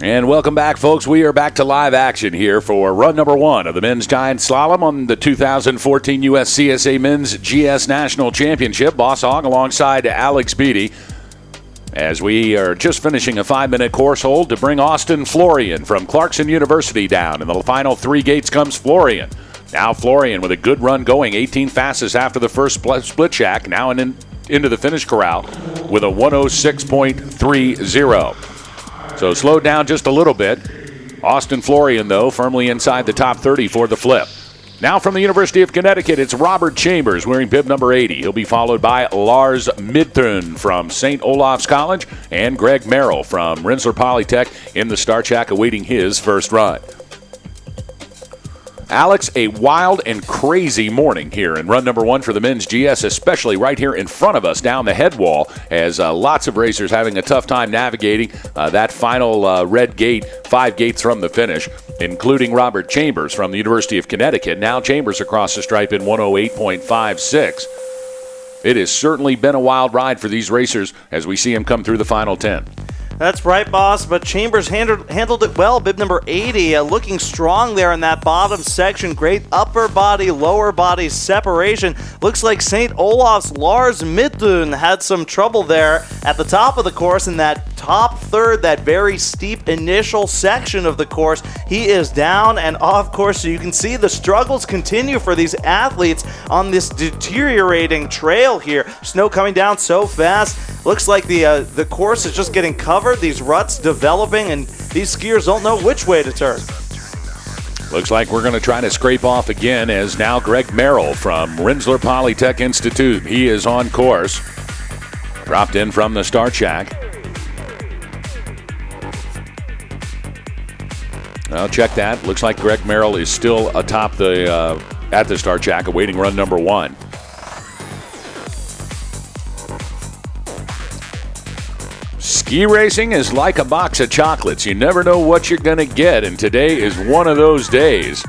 And welcome back, folks. We are back to live action here for run number 1 of the men's giant slalom on the 2014 USCSA Men's GS National Championship. Boss Hogg alongside Alex Beatty as we are just finishing a 5-minute course hold to bring Austin Florian from Clarkson University down. In the final 3 gates comes Florian. Now Florian with a good run going, 18 fastest after the first split shack, now into the finish corral with a 106.30. So slowed down just a little bit. Austin Florian, though, firmly inside the top 30 for the flip. Now from the University of Connecticut, it's Robert Chambers wearing bib number 80. He'll be followed by Lars Midthun from St. Olaf's College and Greg Merrill from Rensselaer Polytech in the start shack awaiting his first run. Alex, a wild and crazy morning here in run number 1 for the men's GS, especially right here in front of us down the head wall, as lots of racers having a tough time navigating that final red gate, 5 gates from the finish, including Robert Chambers from the University of Connecticut. Now Chambers across the stripe in 108.56. It has certainly been a wild ride for these racers as we see him come through the final 10. That's right, boss, but Chambers handled it well. Bib number 80 looking strong there in that bottom section. Great upper body, lower body separation. Looks like St. Olaf's Lars Midthun had some trouble there at the top of the course in that top third, that very steep initial section of the course. He is down and off course, so you can see the struggles continue for these athletes on this deteriorating trail here. Snow coming down so fast. Looks like the course is just getting covered. These ruts developing, and these skiers don't know which way to turn. Looks like we're going to try to scrape off again as now Greg Merrill from Rensselaer Polytech Institute. He is on course. Dropped in from the start shack. Well, check that. Looks like Greg Merrill is still atop at the start shack awaiting run number 1. Ski racing is like a box of chocolates. You never know what you're going to get, and today is one of those days.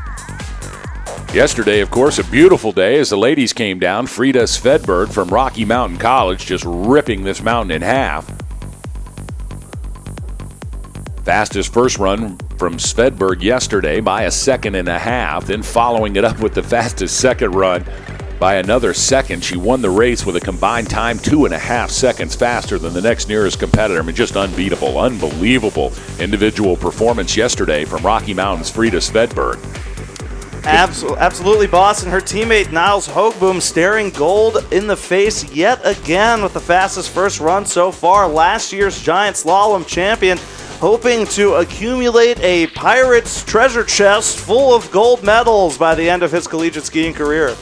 Yesterday, of course, a beautiful day as the ladies came down. Frida Svedberg from Rocky Mountain College just ripping this mountain in half. Fastest first run from Svedberg yesterday by 1.5 seconds, then following it up with the fastest second run by another second. She won the race with a combined time 2.5 seconds faster than the next nearest competitor. I mean, just unbeatable, unbelievable individual performance yesterday from Rocky Mountain's Frida Svedberg. Absolutely, boss, and her teammate Niles Hoogboom staring gold in the face yet again with the fastest first run so far. Last year's giant slalom champion, hoping to accumulate a Pirates treasure chest full of gold medals by the end of his collegiate skiing career.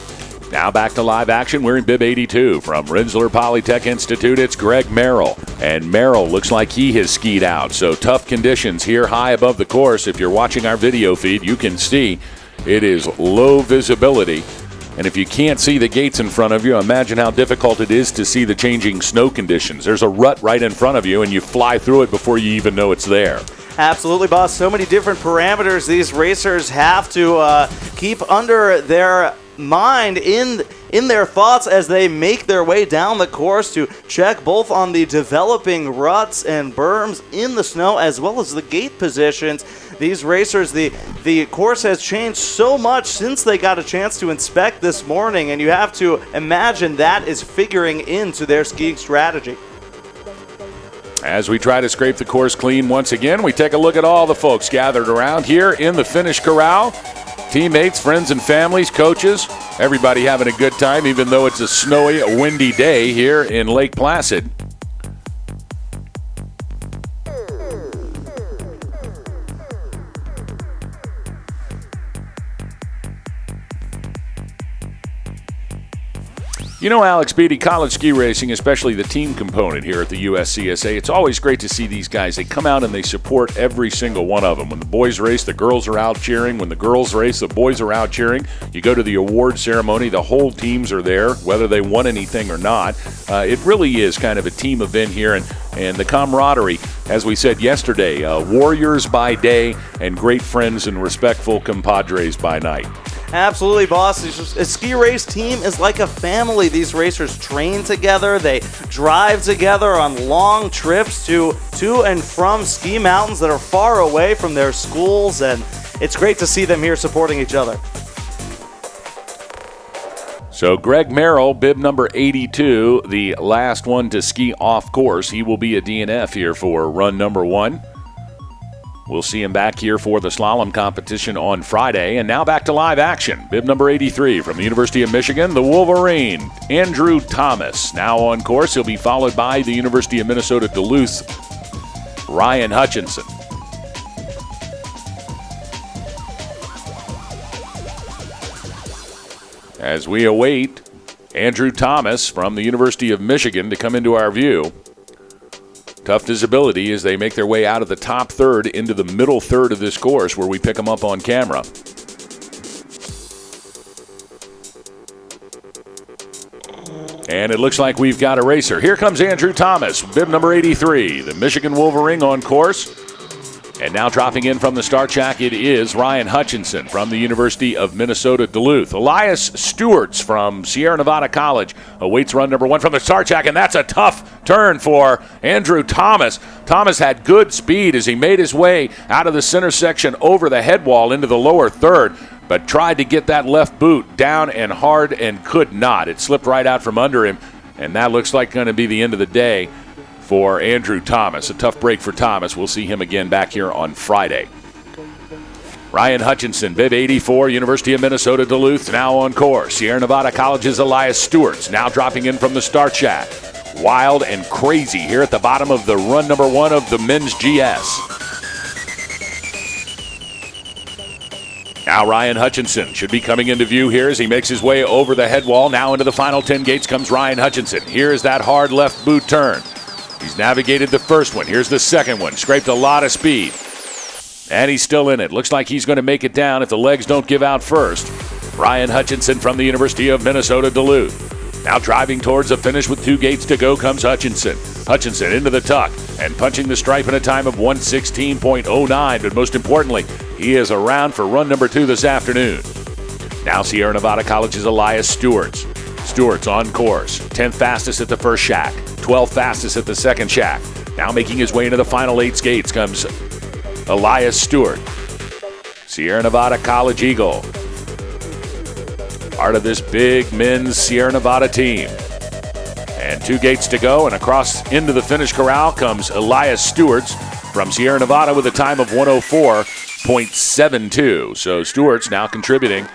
Now back to live action. We're in bib 82 from Rensselaer Polytech Institute. It's Greg Merrill, and Merrill looks like he has skied out. So tough conditions here high above the course. If you're watching our video feed, you can see it is low visibility. And if you can't see the gates in front of you, imagine how difficult it is to see the changing snow conditions. There's a rut right in front of you, and you fly through it before you even know it's there. Absolutely, boss. So many different parameters these racers have to keep under their mind in their thoughts as they make their way down the course to check both on the developing ruts and berms in the snow as well as the gate positions. These racers, the course has changed so much since they got a chance to inspect this morning, and you have to imagine that is figuring into their skiing strategy. As we try to scrape the course clean once again, we take a look at all the folks gathered around here in the finish corral. Teammates, friends and families, coaches, everybody having a good time, even though it's a snowy, windy day here in Lake Placid. You know, Alex Beatty, college ski racing, especially the team component here at the USCSA, it's always great to see these guys. They come out and they support every single one of them. When the boys race, the girls are out cheering. When the girls race, the boys are out cheering. You go to the award ceremony, the whole teams are there, whether they won anything or not. It really is kind of a team event here, and the camaraderie, as we said yesterday, warriors by day and great friends and respectful compadres by night. Absolutely, boss. A ski race team is like a family. These racers train together. They drive together on long trips to and from ski mountains that are far away from their schools, and it's great to see them here supporting each other. So Greg Merrill, bib number 82, the last one to ski off course. He will be a DNF here for run number 1. We'll see him back here for the slalom competition on Friday. And now back to live action. Bib number 83 from the University of Michigan, the Wolverine, Andrew Thomas. Now on course, he'll be followed by the University of Minnesota Duluth, Ryan Hutchinson. As we await Andrew Thomas from the University of Michigan to come into our view. Tough visibility as they make their way out of the top third into the middle third of this course where we pick them up on camera. And it looks like we've got a racer. Here comes Andrew Thomas, bib number 83, the Michigan Wolverine on course. And now dropping in from the start shack, it is Ryan Hutchinson from the University of Minnesota Duluth. Elias Stewarts from Sierra Nevada College awaits run number 1 from the start shack, and that's a tough turn for Andrew Thomas. Thomas had good speed as he made his way out of the center section over the head wall into the lower third, but tried to get that left boot down and hard and could not. It slipped right out from under him, and that looks like going to be the end of the day for Andrew Thomas. A tough break for Thomas. We'll see him again back here on Friday. Ryan Hutchinson, bib 84, University of Minnesota Duluth, now on course. Sierra Nevada College's Elias Stewarts now dropping in from the start shack. Wild and crazy here at the bottom of the run number 1 of the men's GS. Now Ryan Hutchinson should be coming into view here as he makes his way over the head wall. Now into the final 10 gates comes Ryan Hutchinson. Here's that hard left boot turn. He's navigated the first one. Here's the second one. Scraped a lot of speed. And he's still in it. Looks like he's going to make it down if the legs don't give out first. Ryan Hutchinson from the University of Minnesota Duluth. Now driving towards the finish with 2 gates to go comes Hutchinson. Hutchinson into the tuck and punching the stripe in a time of 1:16.09. But most importantly, he is around for run number 2 this afternoon. Now Sierra Nevada College's Elias Stewarts. Stewart's on course. 10th fastest at the first shack. 12th fastest at the second shack. Now making his way into the final 8 skates comes Elias Stewart. Sierra Nevada College Eagle. Part of this big men's Sierra Nevada team. And 2 gates to go, and across into the finish corral comes Elias Stewarts from Sierra Nevada with a time of 104.72. So Stewart's now contributing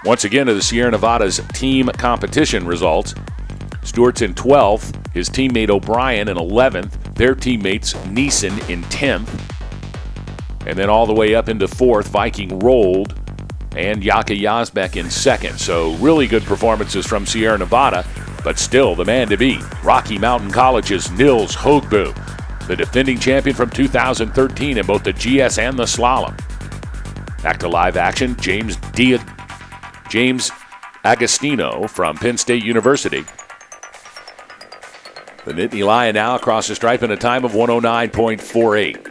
once again to the Sierra Nevada's team competition results. Stewart's in 12th, his teammate O'Brien in 11th, their teammates Neeson in 10th, and then all the way up into 4th, Viking rolled, and Yaka Yazbek in 2nd. So really good performances from Sierra Nevada, but still the man to beat, Rocky Mountain College's Nils Hoogboom, the defending champion from 2013 in both the GS and the slalom. Back to live action, James Agostino from Penn State University. The Nittany Lion now across the stripe in a time of 109.48.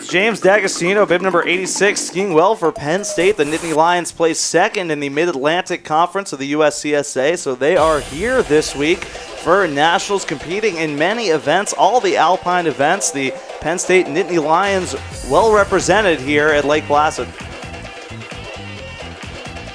James D'Agostino, bib number 86, skiing well for Penn State. The Nittany Lions placed 2nd in the Mid-Atlantic Conference of the USCSA, so they are here this week for nationals, competing in many events, all the Alpine events. The Penn State Nittany Lions well represented here at Lake Placid.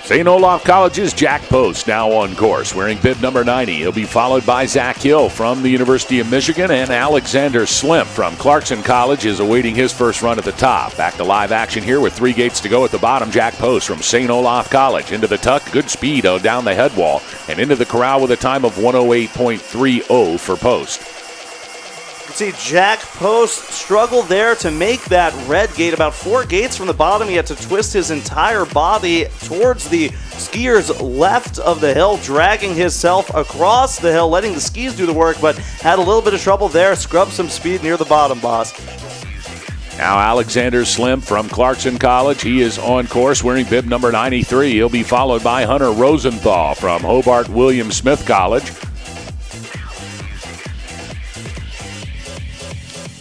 St. Olaf College's Jack Post now on course, wearing bib number 90. He'll be followed by Zach Hill from the University of Michigan, and Alexander Slim from Clarkson College is awaiting his first run at the top. Back to live action here with 3 gates to go at the bottom. Jack Post from St. Olaf College into the tuck, good speed down the head wall, and into the corral with a time of 108.30 for Post. See Jack Post struggle there to make that red gate. About 4 gates from the bottom, he had to twist his entire body towards the skier's left of the hill, dragging himself across the hill, letting the skis do the work, but had a little bit of trouble there. Scrubbed some speed near the bottom, boss. Now Alexander Slim from Clarkson College. He is on course wearing bib number 93. He'll be followed by Hunter Rosenthal from Hobart William Smith College.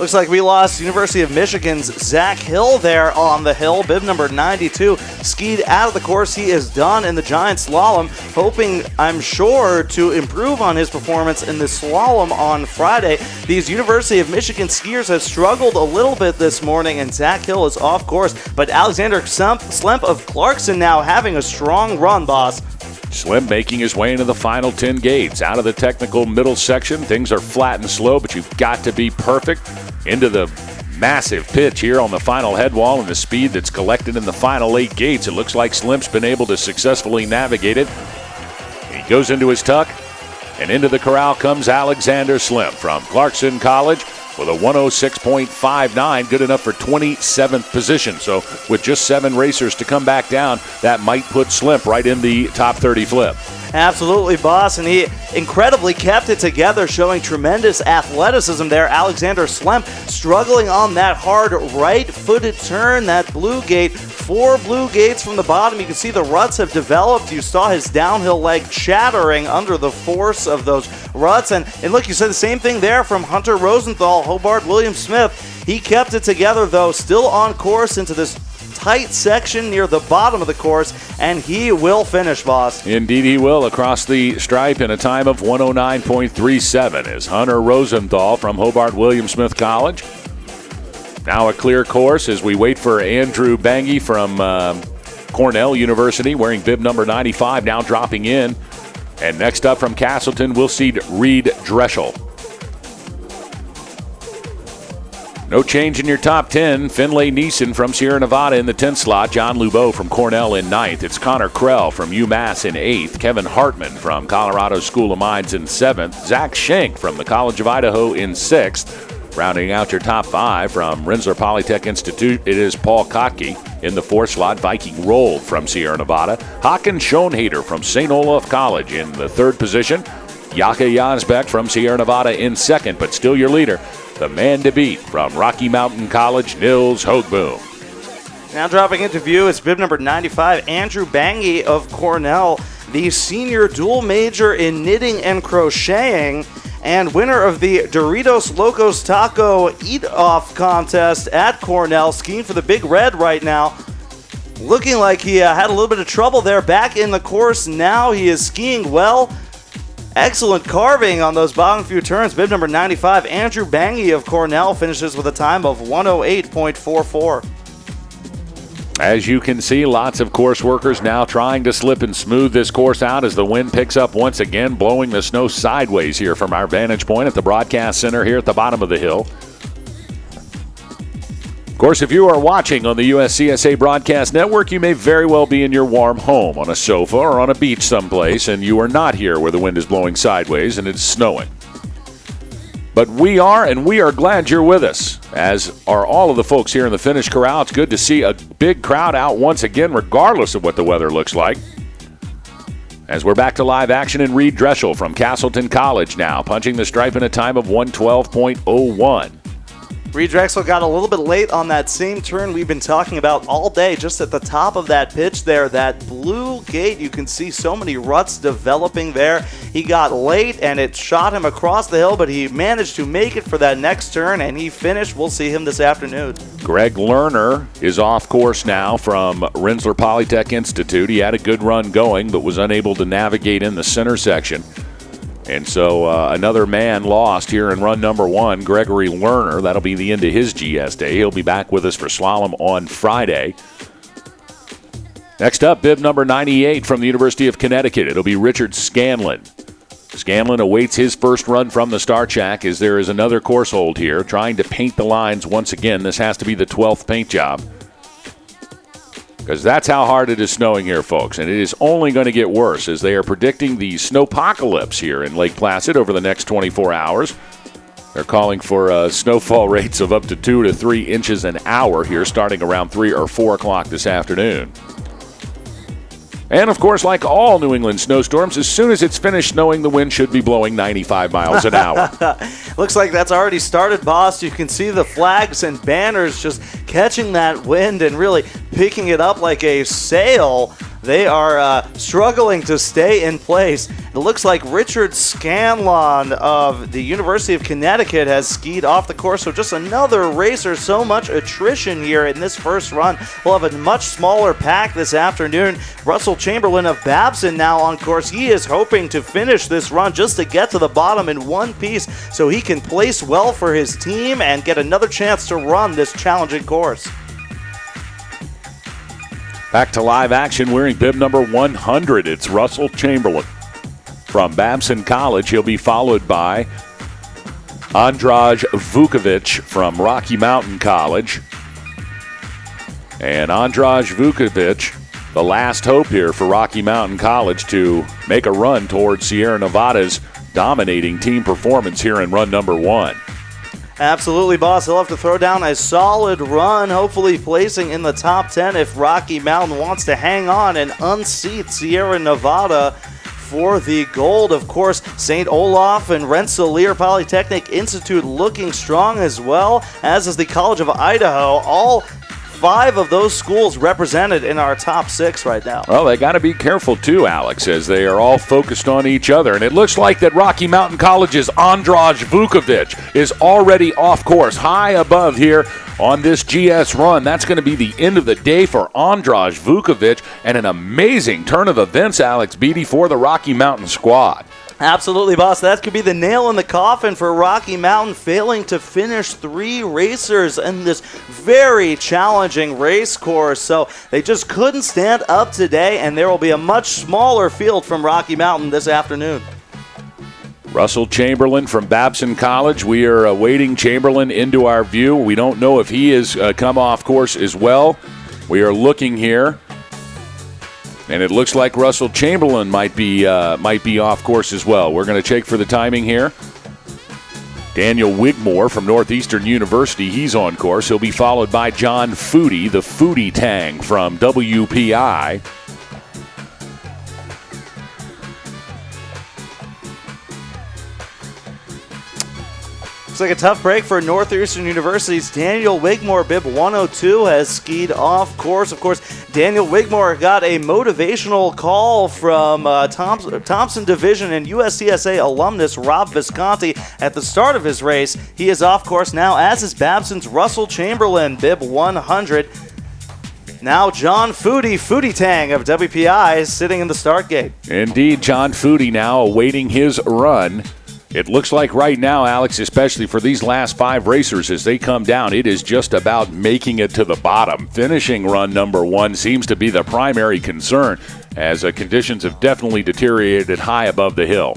Looks like we lost University of Michigan's Zach Hill there on the hill. Bib number 92 skied out of the course. He is done in the giant slalom, hoping, I'm sure, to improve on his performance in the slalom on Friday. These University of Michigan skiers have struggled a little bit this morning, and Zach Hill is off course. But Alexander Slemp of Clarkson now having a strong run, boss. Slim making his way into the final 10 gates. Out of the technical middle section, things are flat and slow, but you've got to be perfect. Into the massive pitch here on the final head wall and the speed that's collected in the final 8 gates. It looks like Slim's been able to successfully navigate it. He goes into his tuck, and into the corral comes Alexander Slim from Clarkson College with a 106.59, good enough for 27th position. So with just 7 racers to come back down, that might put Slim right in the top 30 flip. Absolutely, boss, and he incredibly kept it together, showing tremendous athleticism there. Alexander Slim struggling on that hard right-footed turn, that blue gate. 4 blue gates from the bottom. You can see the ruts have developed. You saw his downhill leg chattering under the force of those ruts. And look, you said the same thing there from Hunter Rosenthal, Hobart William Smith. He kept it together, though, still on course into this tight section near the bottom of the course, and he will finish, boss. Indeed he will, across the stripe in a time of 109.37 is Hunter Rosenthal from Hobart William Smith College. Now a clear course as we wait for Andrew Bangy from Cornell University, wearing bib number 95, now dropping in. And next up from Castleton, we'll see Reed Dreschel. No change in your top 10. Finlay Neeson from Sierra Nevada in the 10th slot. John Lubeau from Cornell in 9th. It's Connor Krell from UMass in 8th. Kevin Hartman from Colorado School of Mines in 7th. Zach Schenk from the College of Idaho in 6th. Rounding out your top 5 from Rensselaer Polytech Institute, it is Paul Kotke in the 4th slot. Viking Roll from Sierra Nevada. Hakan Schoenhader from St. Olaf College in the 3rd position. Jaka Jansbeck from Sierra Nevada in 2nd, but still your leader, the man to beat from Rocky Mountain College, Nils Hogboom. Now dropping into view is bib number 95, Andrew Bangy of Cornell, the senior dual major in knitting and crocheting, and winner of the Doritos Locos Taco Eat-Off contest at Cornell, skiing for the Big Red right now. Looking like he had a little bit of trouble there back in the course. Now he is skiing well. Excellent carving on those bottom few turns. Bib number 95, Andrew Bangy of Cornell, finishes with a time of 108.44. As you can see, lots of course workers now trying to slip and smooth this course out as the wind picks up once again, blowing the snow sideways here from our vantage point at the broadcast center here at the bottom of the hill. Of course, if you are watching on the USCSA Broadcast Network, you may very well be in your warm home on a sofa or on a beach someplace, and you are not here where the wind is blowing sideways and it's snowing. But we are, and we are glad you're with us, as are all of the folks here in the finish corral. It's good to see a big crowd out once again, regardless of what the weather looks like. As we're back to live action, and Reed Dreschel from Castleton College now, punching the stripe in a time of 112.01. Reed Drexel got a little bit late on that same turn we've been talking about all day, just at the top of that pitch there, that blue gate. You can see so many ruts developing there. He got late and it shot him across the hill, but he managed to make it for that next turn, and he finished. We'll see him this afternoon. Greg Lerner is off course now from Rensselaer Polytech Institute. He had a good run going, but was unable to navigate in the center section. And so another man lost here in run number 1, Gregory Lerner. That'll be the end of his GS day. He'll be back with us for slalom on Friday. Next up, bib number 98 from the University of Connecticut. It'll be Richard Scanlon. Scanlon awaits his first run from the start shack as there is another course hold here, trying to paint the lines once again. This has to be the 12th paint job, because that's how hard it is snowing here, folks. And it is only going to get worse as they are predicting the snowpocalypse here in Lake Placid over the next 24 hours. They're calling for snowfall rates of up to 2 to 3 inches an hour here starting around 3 or 4 o'clock this afternoon. And, of course, like all New England snowstorms, as soon as it's finished snowing, the wind should be blowing 95 miles an hour. Looks like that's already started, boss. You can see the flags and banners just catching that wind and really picking it up like a sail. they are struggling to stay in place. It looks like Richard Scanlon of the University of Connecticut has skied off the course, so just another racer. So much attrition here in this first run. We'll have a much smaller pack this afternoon. Russell Chamberlain of Babson now on course. He is hoping to finish this run just to get to the bottom in one piece so he can place well for his team and get another chance to run this challenging course. Back to live action wearing bib number 100. It's Russell Chamberlain from Babson College. He'll be followed by Andraj Vukovic from Rocky Mountain College. And Andraj Vukovic, the last hope here for Rocky Mountain College to make a run towards Sierra Nevada's dominating team performance here in run number 1. Absolutely, boss. He'll have to throw down a solid run, hopefully placing in the top 10 if Rocky Mountain wants to hang on and unseat Sierra Nevada for the gold. Of course, St. Olaf and Rensselaer Polytechnic Institute looking strong as well, as is the College of Idaho. All 5 of those schools represented in our top 6 right now. Well, they got to be careful too, Alex, as they are all focused on each other. And it looks like that Rocky Mountain College's Andraj Vukovic is already off course, high above here on this GS run. That's going to be the end of the day for Andraj Vukovic, and an amazing turn of events, Alex Beatty, for the Rocky Mountain squad. Absolutely, boss. That could be the nail in the coffin for Rocky Mountain, failing to finish 3 racers in this very challenging race course. So they just couldn't stand up today, and there will be a much smaller field from Rocky Mountain this afternoon. Russell Chamberlain from Babson College. We are awaiting Chamberlain into our view. We don't know if he has come off course as well. We are looking here. And it looks like Russell Chamberlain might be off course as well. We're going to check for the timing here. Daniel Wigmore from Northeastern University, he's on course. He'll be followed by John Foodie, the Foodie Tang from WPI. Looks like a tough break for Northeastern University's Daniel Wigmore. Bib 102 has skied off course. Of course, Daniel Wigmore got a motivational call from Thompson Division and USCSA alumnus Rob Visconti at the start of his race. He is off course now, as is Babson's Russell Chamberlain, Bib 100. Now John Foodie Tang of WPI is sitting in the start gate. Indeed, John Foodie now awaiting his run. It looks like right now, Alex, especially for these last 5 racers as they come down, it is just about making it to the bottom. Finishing run number 1 seems to be the primary concern, as conditions have definitely deteriorated high above the hill.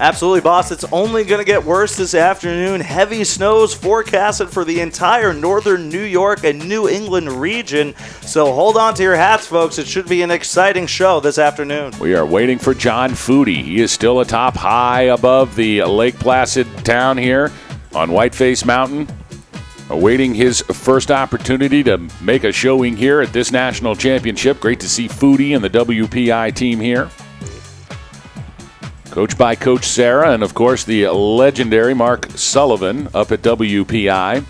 Absolutely, boss. It's only going to get worse this afternoon. Heavy snows forecasted for the entire northern New York and New England region. So hold on to your hats, folks. It should be an exciting show this afternoon. We are waiting for John Foodie. He is still atop high above the Lake Placid town here on Whiteface Mountain, awaiting his first opportunity to make a showing here at this national championship. Great to see Foodie and the WPI team here. Coached by Coach Sarah and, of course, the legendary Mark Sullivan up at WPI.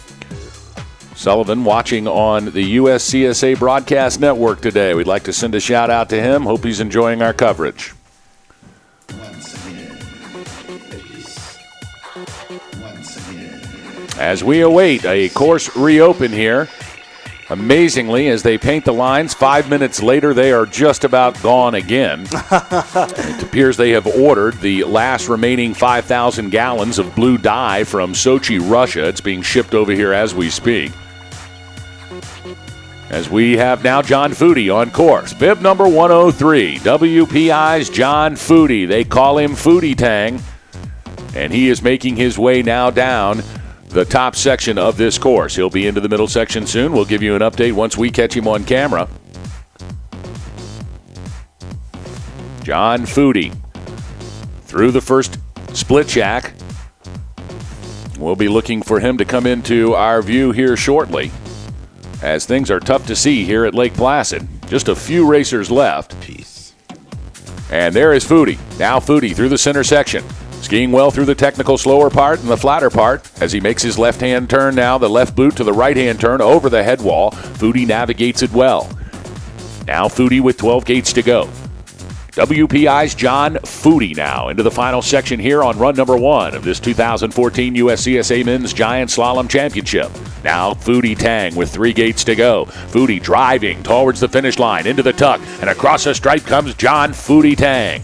Sullivan watching on the USCSA Broadcast Network today. We'd like to send a shout out to him. Hope he's enjoying our coverage. As we await a course reopen here, amazingly, as they paint the lines, 5 minutes later, they are just about gone again. It appears they have ordered the last remaining 5,000 gallons of blue dye from Sochi, Russia. It's being shipped over here as we speak. As we have now John Foodie on course. Bib number 103, WPI's John Foodie. They call him Foodie Tang. And he is making his way now down the top section of this course. He'll be into the middle section soon. We'll give you an update once we catch him on camera. John Foodie through the first split shack. We'll be looking for him to come into our view here shortly, as things are tough to see here at Lake Placid. Just a few racers left. Peace. And there is Foodie. Now Foodie through the center section. Skiing well through the technical slower part and the flatter part as he makes his left-hand turn now, the left boot to the right-hand turn over the head wall. Foodie navigates it well. Now Foodie with 12 gates to go. WPI's John Foodie now into the final section here on run number 1 of this 2014 USCSA Men's Giant Slalom Championship. Now Foodie Tang with 3 gates to go. Foodie driving towards the finish line into the tuck, and across the stripe comes John Foodie Tang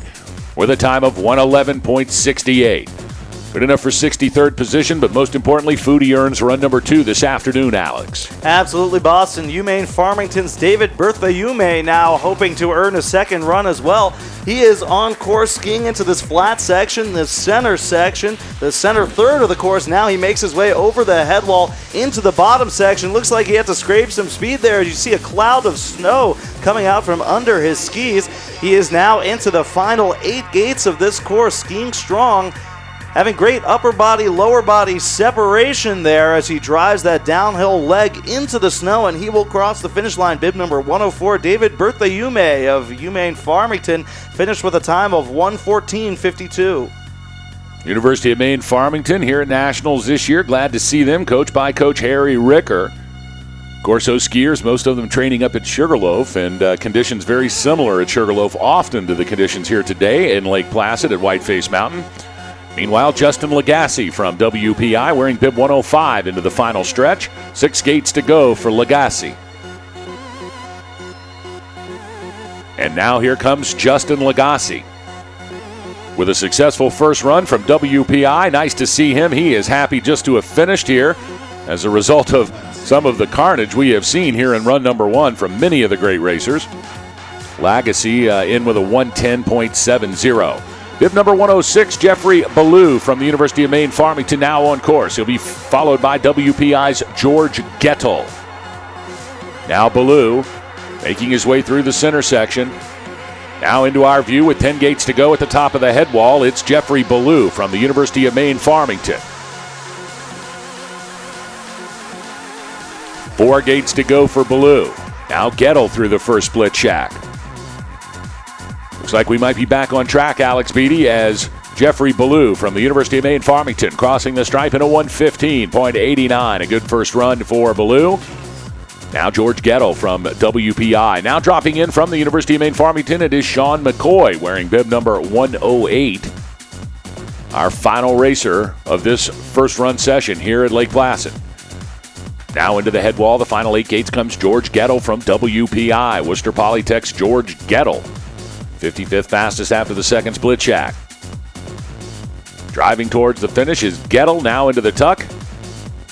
with a time of 1:11.68. Good enough for 63rd position, but most importantly, Foodie earns run number 2 this afternoon, Alex. Absolutely, Boston. UMaine Farmington's David Berthaume now hoping to earn a second run as well. He is on course skiing into this flat section, the center third of the course. Now he makes his way over the head wall into the bottom section. Looks like he had to scrape some speed there. You see a cloud of snow coming out from under his skis. He is now into the final 8 gates of this course, skiing strong. Having great upper body, lower body separation there as he drives that downhill leg into the snow, and he will cross the finish line. Bib number 104, David Berthaume of UMaine Farmington, finished with a time of 1:14.52. University of Maine Farmington here at Nationals this year. Glad to see them, coached by Coach Harry Ricker. Of course, those skiers, most of them training up at Sugarloaf, and conditions very similar at Sugarloaf often to the conditions here today in Lake Placid at Whiteface Mountain. Meanwhile, Justin Lagasse from WPI wearing bib 105 into the final stretch. 6 gates to go for Lagasse. And now here comes Justin Lagasse with a successful first run from WPI. Nice to see him. He is happy just to have finished here as a result of some of the carnage we have seen here in run number 1 from many of the great racers. Lagasse in with a 1:10.70. Bib number 106, Jeffrey Ballou from the University of Maine Farmington now on course. He'll be followed by WPI's George Gettel. Now Ballou making his way through the center section. Now into our view with 10 gates to go at the top of the head wall. It's Jeffrey Ballou from the University of Maine Farmington. 4 gates to go for Ballou. Now Gettel through the first split shack. Looks like we might be back on track, Alex Beatty, as Jeffrey Ballou from the University of Maine Farmington crossing the stripe in a 1:15.89. A good first run for Ballou. Now George Gettel from WPI. Now dropping in from the University of Maine Farmington, it is Sean McCoy wearing bib number 108. Our final racer of this first run session here at Lake Placid. Now into the head wall, the final 8 gates comes George Gettel from WPI. Worcester Polytech's George Gettel. 55th fastest after the second split shack. Driving towards the finish is Gettel, now into the tuck.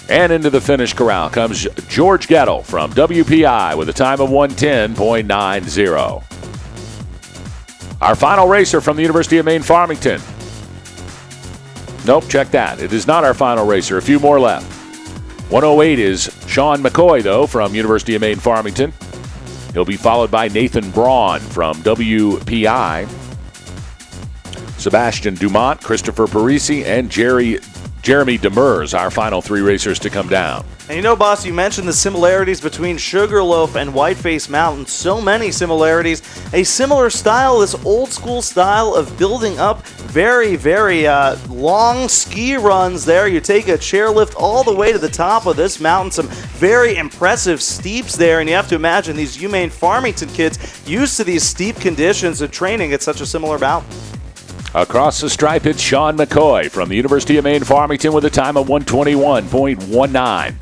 And into the finish corral comes George Gettel from WPI with a time of 1:10.90. Our final racer from the University of Maine Farmington. Nope, check that. It is not our final racer. A few more left. 108 is Sean McCoy, though, from University of Maine Farmington. He'll be followed by Nathan Braun from WPI. Sebastian Dumont, Christopher Parisi, and Jeremy Demers, our final 3 racers to come down. And you know, boss, you mentioned the similarities between Sugarloaf and Whiteface Mountain. So many similarities. A similar style, this old school style of building up very, very long ski runs there. You take a chairlift all the way to the top of this mountain. Some very impressive steeps there. And you have to imagine these UMaine Farmington kids used to these steep conditions of training at such a similar mountain. Across the stripe, it's Sean McCoy from the University of Maine Farmington with a time of 1:21.19.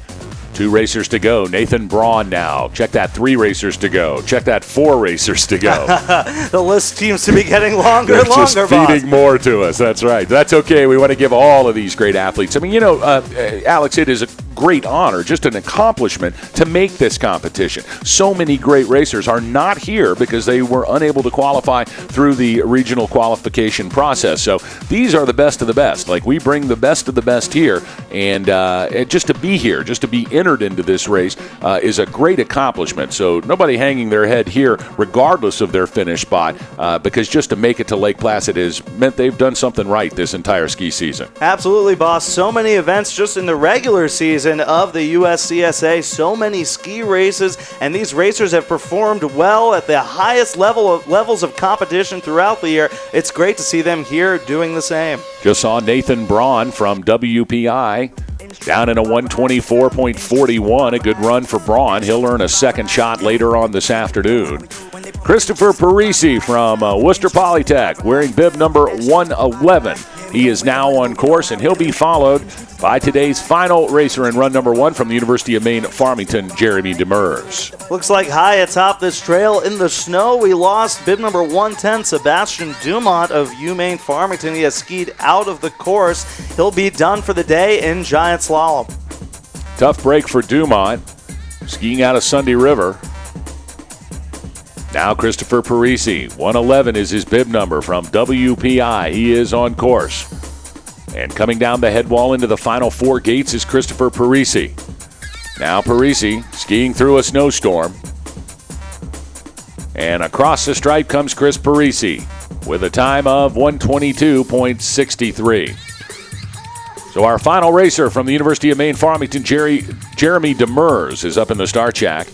2 racers to go. Nathan Braun now. Check that, 3 racers to go. Check that, 4 racers to go. The list seems to be getting longer and longer, just feeding more to us. That's right. That's okay. We want to give all of these great athletes. I mean, you know, Alex, it is a great honor, just an accomplishment to make this competition. So many great racers are not here because they were unable to qualify through the regional qualification process. So these are the best of the best. Like, we bring the best of the best here, and just to be here, just to be entered into this race is a great accomplishment. So nobody hanging their head here, regardless of their finish spot, because just to make it to Lake Placid has meant they've done something right this entire ski season. Absolutely, boss. So many events just in the regular season of the USCSA, so many ski races, and these racers have performed well at the highest levels of competition throughout the year. It's great to see them here doing the same. Just saw Nathan Braun from WPI down in a 124.41. A good run for Braun. He'll earn a second shot later on this afternoon. Christopher Parisi from Worcester Polytech wearing bib number 111. He is now on course, and he'll be followed by today's final racer in run number 1 from the University of Maine Farmington, Jeremy Demers. Looks like high atop this trail in the snow, we lost bib number 110, Sebastian Dumont of UMaine Farmington. He has skied out of the course. He'll be done for the day in giant slalom. Tough break for Dumont, skiing out of Sunday River. Now Christopher Parisi, 111 is his bib number from WPI. He is on course. And coming down the head wall into the final 4 gates is Christopher Parisi. Now Parisi skiing through a snowstorm. And across the stripe comes Chris Parisi with a time of 122.63. So our final racer from the University of Maine Farmington, Jeremy Demers, is up in the start shack.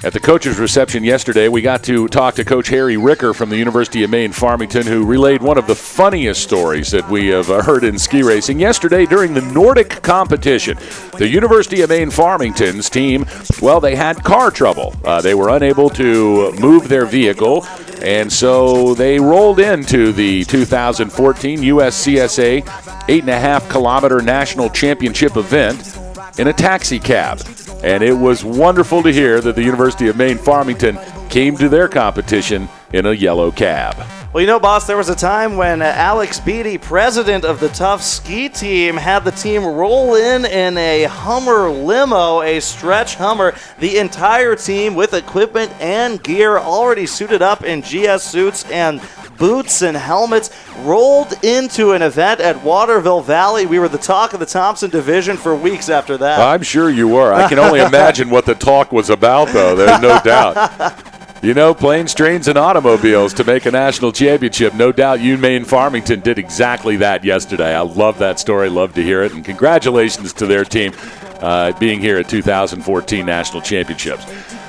At the coach's reception yesterday, we got to talk to Coach Harry Ricker from the University of Maine Farmington, who relayed one of the funniest stories that we have heard in ski racing. Yesterday, during the Nordic competition, the University of Maine Farmington's team, well, they had car trouble. They were unable to move their vehicle, and so they rolled into the 2014 USCSA 8.5-kilometer national championship event in a taxi cab. And it was wonderful to hear that the University of Maine Farmington came to their competition in a yellow cab. Well, you know, boss, there was a time when Alex Beatty, president of the Tough Ski team, had the team roll in a Hummer limo, a stretch Hummer. The entire team with equipment and gear already suited up in GS suits and boots and helmets, rolled into an event at Waterville Valley. We were the talk of the Thompson division for weeks after that. I'm sure you were. I can only imagine what the talk was about, though. There's no doubt. You know, planes, trains, and automobiles to make a national championship. No doubt UMaine Farmington did exactly that yesterday. I love that story. Love to hear it. And congratulations to their team being here at 2014 National Championships.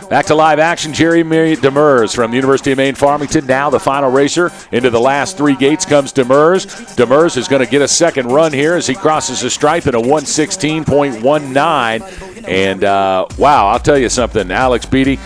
Back to live action, Jeremy Demers from the University of Maine Farmington. Now the final racer. Into the last 3 gates comes Demers. Demers is going to get a second run here as he crosses the stripe in a 116.19. And, wow, I'll tell you something, Alex Beatty,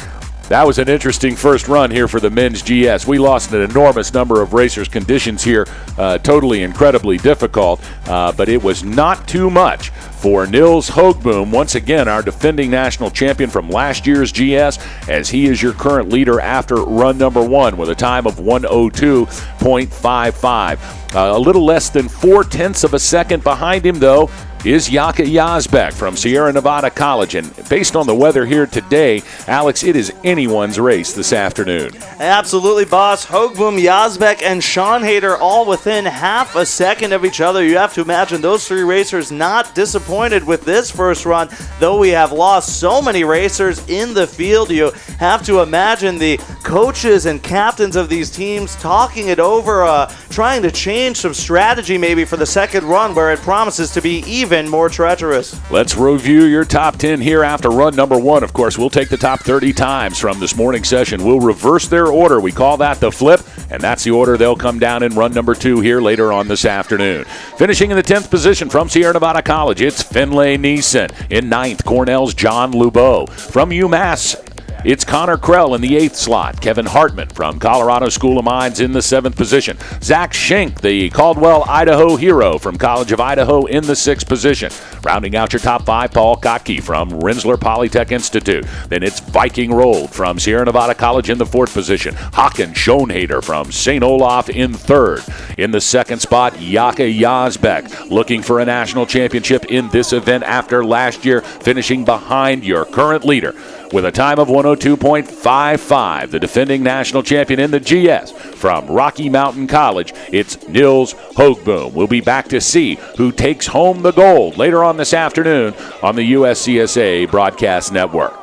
that was an interesting first run here for the men's GS. We lost an enormous number of racers. Conditions here totally incredibly difficult, but it was not too much for Nils Hogboom, once again our defending national champion from last year's GS, as he is your current leader after run number 1 with a time of 102.55. A little less than 0.4 of a second behind him, though, is Jaka Yazbek from Sierra Nevada College. And based on the weather here today, Alex, it is anyone's race this afternoon. Absolutely, boss. Hogboom, Yazbek, and Sean Hayter all within half a second of each other. You have to imagine those 3 racers not disappointed with this first run. Though we have lost so many racers in the field, you have to imagine the coaches and captains of these teams talking it over, trying to change some strategy maybe for the second run where it promises to be even more treacherous. Let's review your top 10 here after run number 1. Of course, we'll take the top 30 times from this morning's session. We'll reverse their order. We call that the flip, and that's the order they'll come down in run number 2 here later on this afternoon. Finishing in the 10th position from Sierra Nevada College, it's Finlay Neeson. In 9th, Cornell's John Lubeau. From UMass, it's Connor Krell in the 8th slot. Kevin Hartman from Colorado School of Mines in the 7th position. Zach Schenk, the Caldwell, Idaho hero from College of Idaho in the 6th position. Rounding out your top 5, Paul Kotke from Rensselaer Polytech Institute. Then it's Viking Rolled from Sierra Nevada College in the 4th position. Håkan Schoenhader from St. Olaf in 3rd. In the 2nd spot, Jaka Yazbek, looking for a national championship in this event after last year, finishing behind your current leader with a time of 102.55, the defending national champion in the GS from Rocky Mountain College. It's Nils Hogboom. We'll be back to see who takes home the gold later on this afternoon on the USCSA Broadcast Network.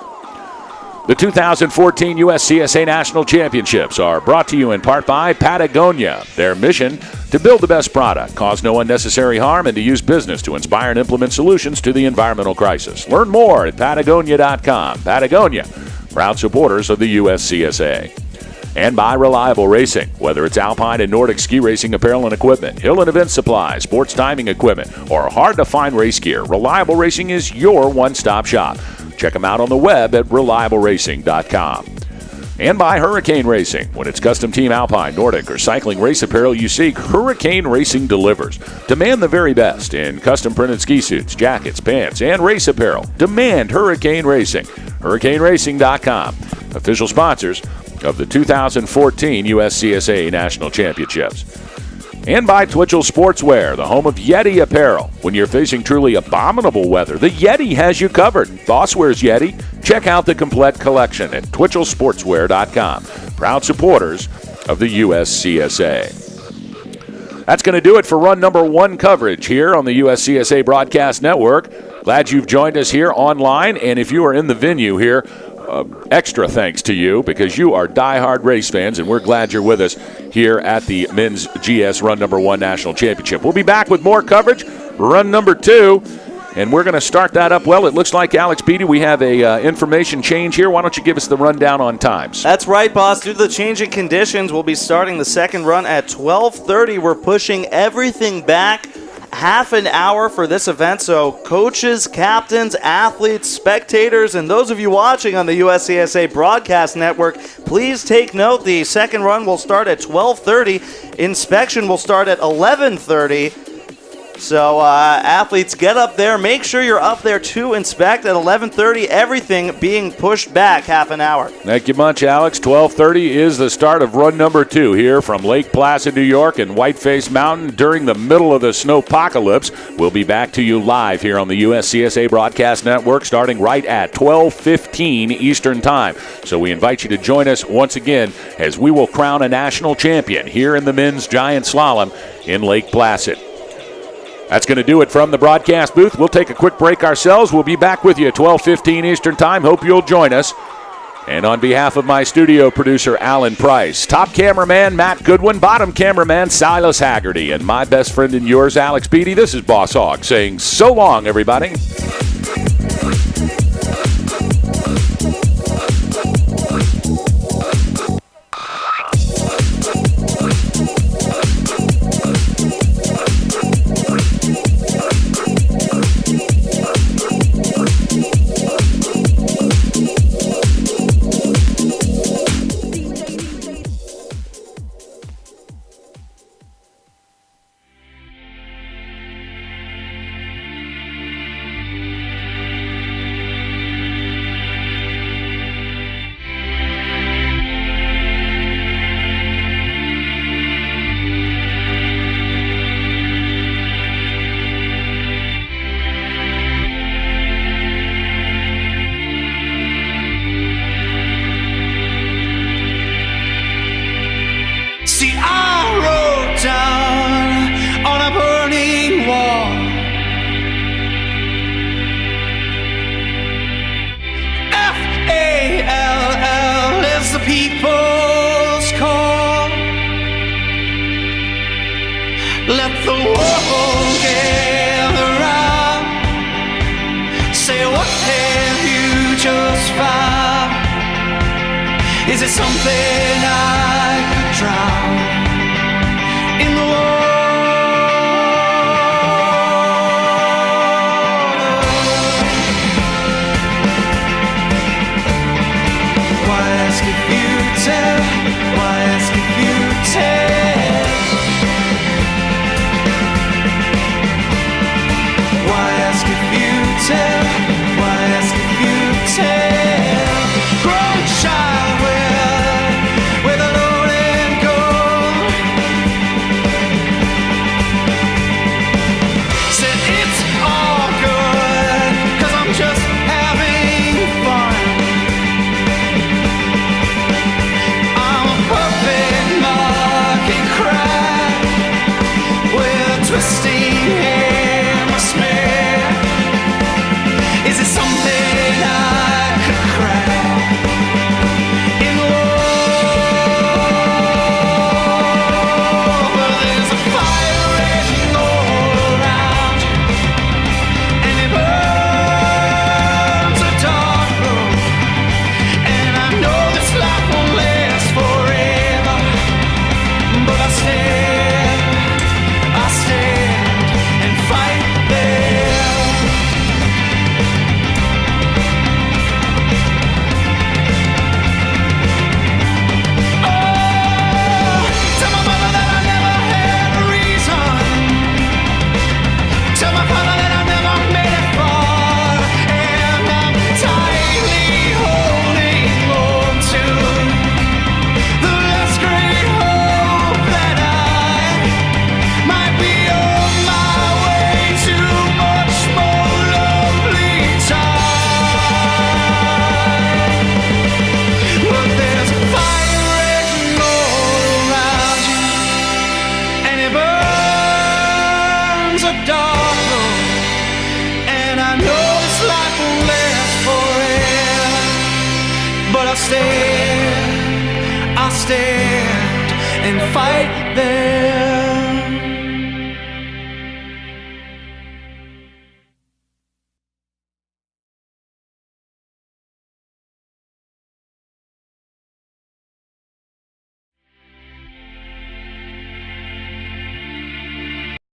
The 2014 USCSA National Championships are brought to you in part by Patagonia. Their mission, to build the best product, cause no unnecessary harm, and to use business to inspire and implement solutions to the environmental crisis. Learn more at Patagonia.com. Patagonia, proud supporters of the USCSA. And by Reliable Racing. Whether it's Alpine and Nordic ski racing apparel and equipment, hill and event supplies, sports timing equipment, or hard-to-find race gear, Reliable Racing is your one-stop shop. Check them out on the web at reliableracing.com. And by Hurricane Racing. When it's custom team Alpine, Nordic, or cycling race apparel you seek, Hurricane Racing delivers. Demand the very best in custom printed ski suits, jackets, pants, and race apparel. Demand Hurricane Racing. HurricaneRacing.com. Official sponsors of the 2014 USCSA National Championships. And by Twitchell Sportswear, the home of Yeti apparel. When you're facing truly abominable weather, the Yeti has you covered. Boss wears Yeti. Check out the complete collection at twitchellsportswear.com. Proud supporters of the USCSA. That's going to do it for run number 1 coverage here on the USCSA Broadcast Network. Glad you've joined us here online, and if you are in the venue here, extra thanks to you because you are diehard race fans, and we're glad you're with us here at the Men's GS Run Number 1 National Championship. We'll be back with more coverage, run number 2, and we're going to start that up. Well, it looks like, Alex Beatty, we have a information change here. Why don't you give us the rundown on times? That's right, boss. Due to the changing conditions, we'll be starting the second run at 12:30. We're pushing everything back half an hour for this event, so coaches, captains, athletes, spectators, and those of you watching on the USCSA Broadcast Network, please take note. The second run will start at 12:30. Inspection will start at 11:30. So athletes, get up there. Make sure you're up there to inspect at 11:30. Everything being pushed back half an hour. Thank you much, Alex. 12:30 is the start of run number 2 here from Lake Placid, New York, and Whiteface Mountain during the middle of the snowpocalypse. We'll be back to you live here on the USCSA Broadcast Network starting right at 12:15 Eastern Time. So we invite you to join us once again as we will crown a national champion here in the men's giant slalom in Lake Placid. That's going to do it from the broadcast booth. We'll take a quick break ourselves. We'll be back with you at 12:15 Eastern Time. Hope you'll join us. And on behalf of my studio producer, Alan Price, top cameraman, Matt Goodwin, bottom cameraman, Silas Haggerty, and my best friend and yours, Alex Beatty, this is Boss Hogg saying so long, everybody. Is it something I could drown in the water? Why ask if you tell? Why ask if you tell? Why ask if you tell? Why ask if you tell? Grown child, where the loading goes. a dark room, and I know this life won't last forever. But I'll stand and fight there.